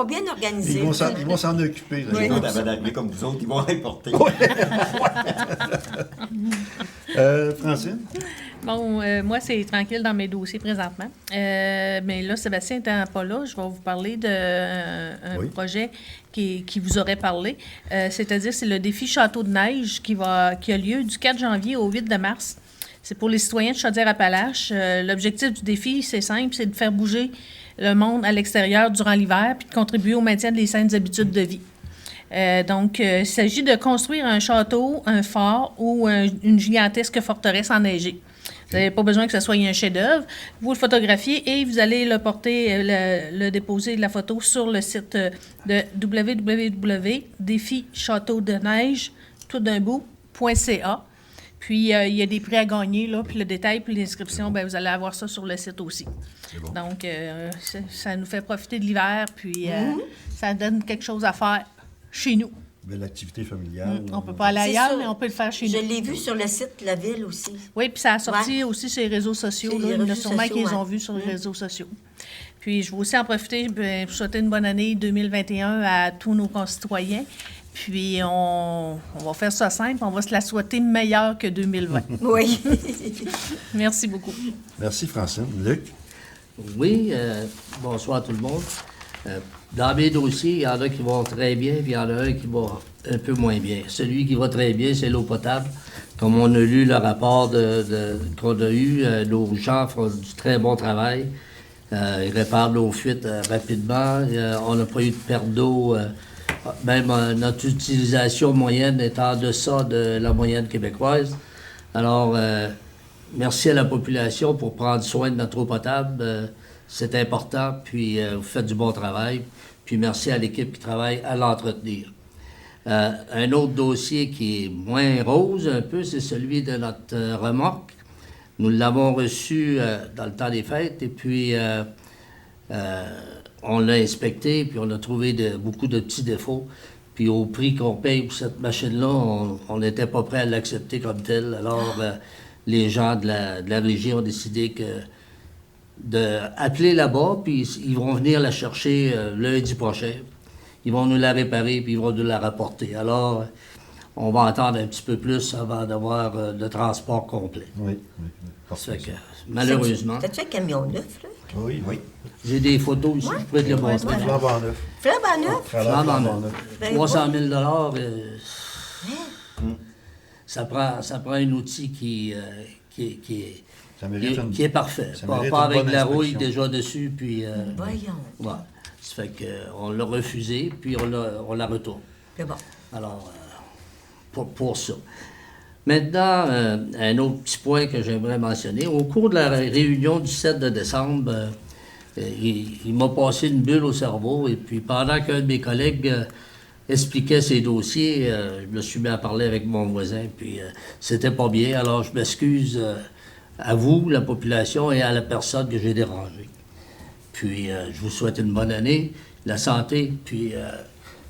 bien organisés. Ils vont s'en occuper. là. Oui. Les autres, avant d'arriver comme vous autres, ils vont importer. Francine? Bon, moi, c'est tranquille dans mes dossiers présentement. Mais là, Sébastien n'étant pas là, je vais vous parler d'un Oui. projet qui vous aurait parlé. C'est-à-dire, c'est le défi Château de neige qui a lieu du 4 janvier au 8 de mars. C'est pour les citoyens de Chaudière-Appalaches. L'objectif du défi, c'est simple, c'est de faire bouger le monde à l'extérieur durant l'hiver puis de contribuer au maintien des saines habitudes de vie. Donc, il s'agit de construire un château, un fort ou une gigantesque forteresse enneigée. Vous n'avez pas besoin que ce soit un chef-d'œuvre. Vous le photographiez et vous allez le porter, le déposer la photo sur le site de www.défichâteaudeneige.ca. Puis, il y a des prix à gagner, là, puis le détail, puis l'inscription, bien, vous allez avoir ça sur le site aussi. Bon. Donc, ça nous fait profiter de l'hiver, puis ça donne quelque chose à faire chez nous. Belle activité familiale. On ne peut pas aller C'est ailleurs, ça. mais on peut le faire chez Je nous. l'ai vu sur le site de la ville aussi. Oui, puis ça a sorti aussi sur les réseaux sociaux. Sur Là. les Il y en a réseaux sûrement qui sociaux, les ont ouais. vus sur les réseaux sociaux. Puis, je veux aussi en profiter pour souhaiter une bonne année 2021 à tous nos concitoyens. Puis, on va faire ça simple. On va se la souhaiter meilleure que 2020. Oui. Merci beaucoup. Merci, Francine. Luc? Oui, bonsoir tout le monde. Dans mes dossiers, il y en a qui vont très bien, puis il y en a un qui va un peu moins bien. Celui qui va très bien, c'est l'eau potable. Comme on a lu le rapport qu'on a eu, nos gens font du très bon travail. Ils réparent nos fuites rapidement. On n'a pas eu de perte d'eau. Même notre utilisation moyenne est en deçà de la moyenne québécoise. Alors, merci à la population pour prendre soin de notre eau potable. C'est important, puis vous faites du bon travail. Puis merci à l'équipe qui travaille à l'entretenir. Un autre dossier qui est moins rose un peu, c'est celui de notre remorque. Nous l'avons reçu dans le temps des fêtes et puis on l'a inspecté puis on a trouvé beaucoup de petits défauts. Puis au prix qu'on paye pour cette machine-là, on n'était pas prêt à l'accepter comme tel. Alors les gens de la régie ont décidé d'appeler là-bas, puis ils vont venir la chercher lundi prochain. Ils vont nous la réparer, puis ils vont nous la rapporter. Alors, on va attendre un petit peu plus avant d'avoir le transport complet. Oui. Ça fait que, malheureusement, T'as-tu un camion neuf, là? Oui. j'ai des photos ici, je pourrais te les montrer. Flambant neuf. Flambant neuf? Flambant neuf. Ben, 300 000 ça prend un outil qui Ça mérite une- est parfait. ça Pas mérite pas une avec bonne de la rouille inspection. déjà dessus, puis... Voyons. ouais. Ça fait qu'on l'a refusé, puis on la retourne. C'est bon. Alors, pour ça. Maintenant, un autre petit point que j'aimerais mentionner. Au cours de la réunion du 7 de décembre, il m'a passé une bulle au cerveau, et puis pendant qu'un de mes collègues expliquait ses dossiers, je me suis mis à parler avec mon voisin, puis c'était pas bien. Alors, je m'excuse à vous, la population, et à la personne que j'ai dérangée. Puis, je vous souhaite une bonne année, la santé, puis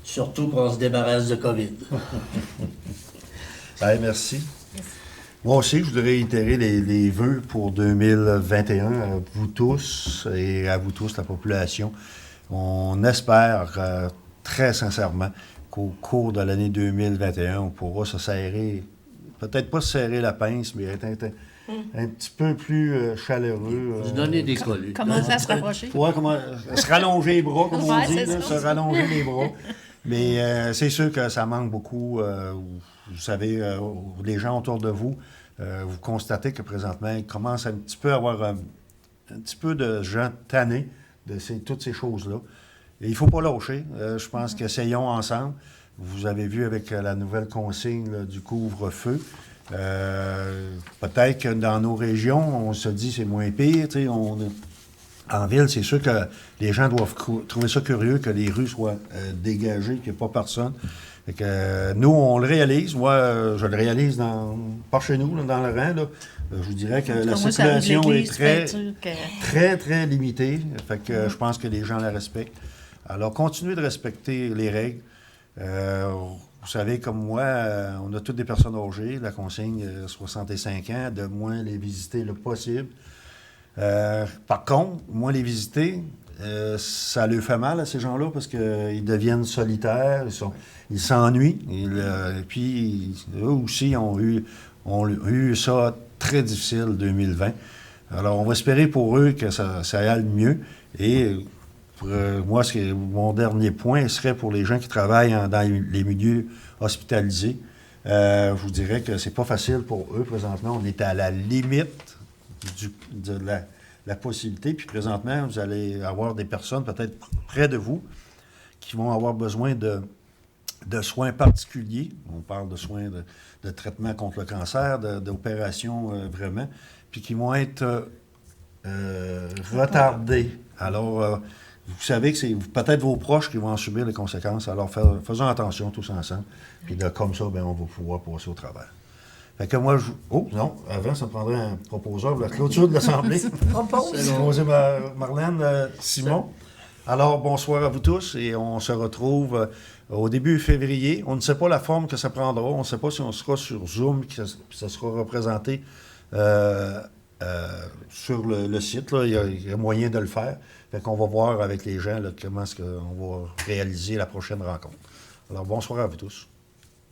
surtout qu'on se débarrasse de COVID. Hey, merci. Moi aussi, je voudrais réitérer les vœux pour 2021 à vous tous et à vous tous, la population. On espère très sincèrement qu'au cours de l'année 2021, on pourra se serrer, peut-être pas se serrer la pince, mais être un petit peu plus chaleureux. Se donner des collus. Commencer à se rapprocher. Ouais, se rallonger les bras, comme on Ouais, dit, c'est là, ça. se rallonger les bras. Mais c'est sûr que ça manque beaucoup. Vous savez, les gens autour de vous, vous constatez que présentement, il commence à un petit peu à avoir un petit peu de gens tannés de toutes ces choses-là. Et il ne faut pas lâcher. Je pense qu'essayons ensemble. Vous avez vu avec la nouvelle consigne là, du couvre-feu. Peut-être que dans nos régions, on se dit c'est moins pire. En ville, c'est sûr que les gens doivent trouver ça curieux que les rues soient dégagées, qu'il n'y ait pas personne. Fait que, nous, on le réalise. Moi, je le réalise pas chez nous, là, dans le Rhin. Là. Je vous dirais que la Moi, ça arrive de circulation est l'église, très, fait que- très, très limitée. Fait que je pense que les gens la respectent. Alors, continuez de respecter les règles. Vous savez, comme moi, on a toutes des personnes âgées. La consigne, 65 ans, de moins les visiter le possible. Par contre, moi, les visiter, ça leur fait mal à ces gens-là parce qu'ils deviennent solitaires, ils s'ennuient. Et puis, eux aussi ont eu ça très difficile 2020. Alors, on va espérer pour eux que ça aille mieux. Et pour moi, mon dernier point serait pour les gens qui travaillent dans les milieux hospitalisés. Je vous dirais que c'est pas facile pour eux présentement. On est à la limite de la possibilité. Puis présentement, vous allez avoir des personnes peut-être près de vous qui vont avoir besoin de soins particuliers. On parle de soins de traitement contre le cancer, d'opérations vraiment, puis qui vont être retardés. Alors, vous savez que c'est peut-être vos proches qui vont en subir les conséquences. Alors, faisons attention tous ensemble. Puis là, comme ça, bien, on va pouvoir passer au travers. Fait que moi, oh, non, avant, ça me prendrait un proposeur pour la clôture de l'Assemblée. Propose. Proposé Marlène Simon. Alors, bonsoir à vous tous et on se retrouve au début février. On ne sait pas la forme que ça prendra. On ne sait pas si on sera sur Zoom, que ça sera représenté sur le site. Là. Il y a moyen de le faire. Fait qu'on va voir avec les gens là, comment est-ce qu'on va réaliser la prochaine rencontre. Alors, bonsoir à vous tous.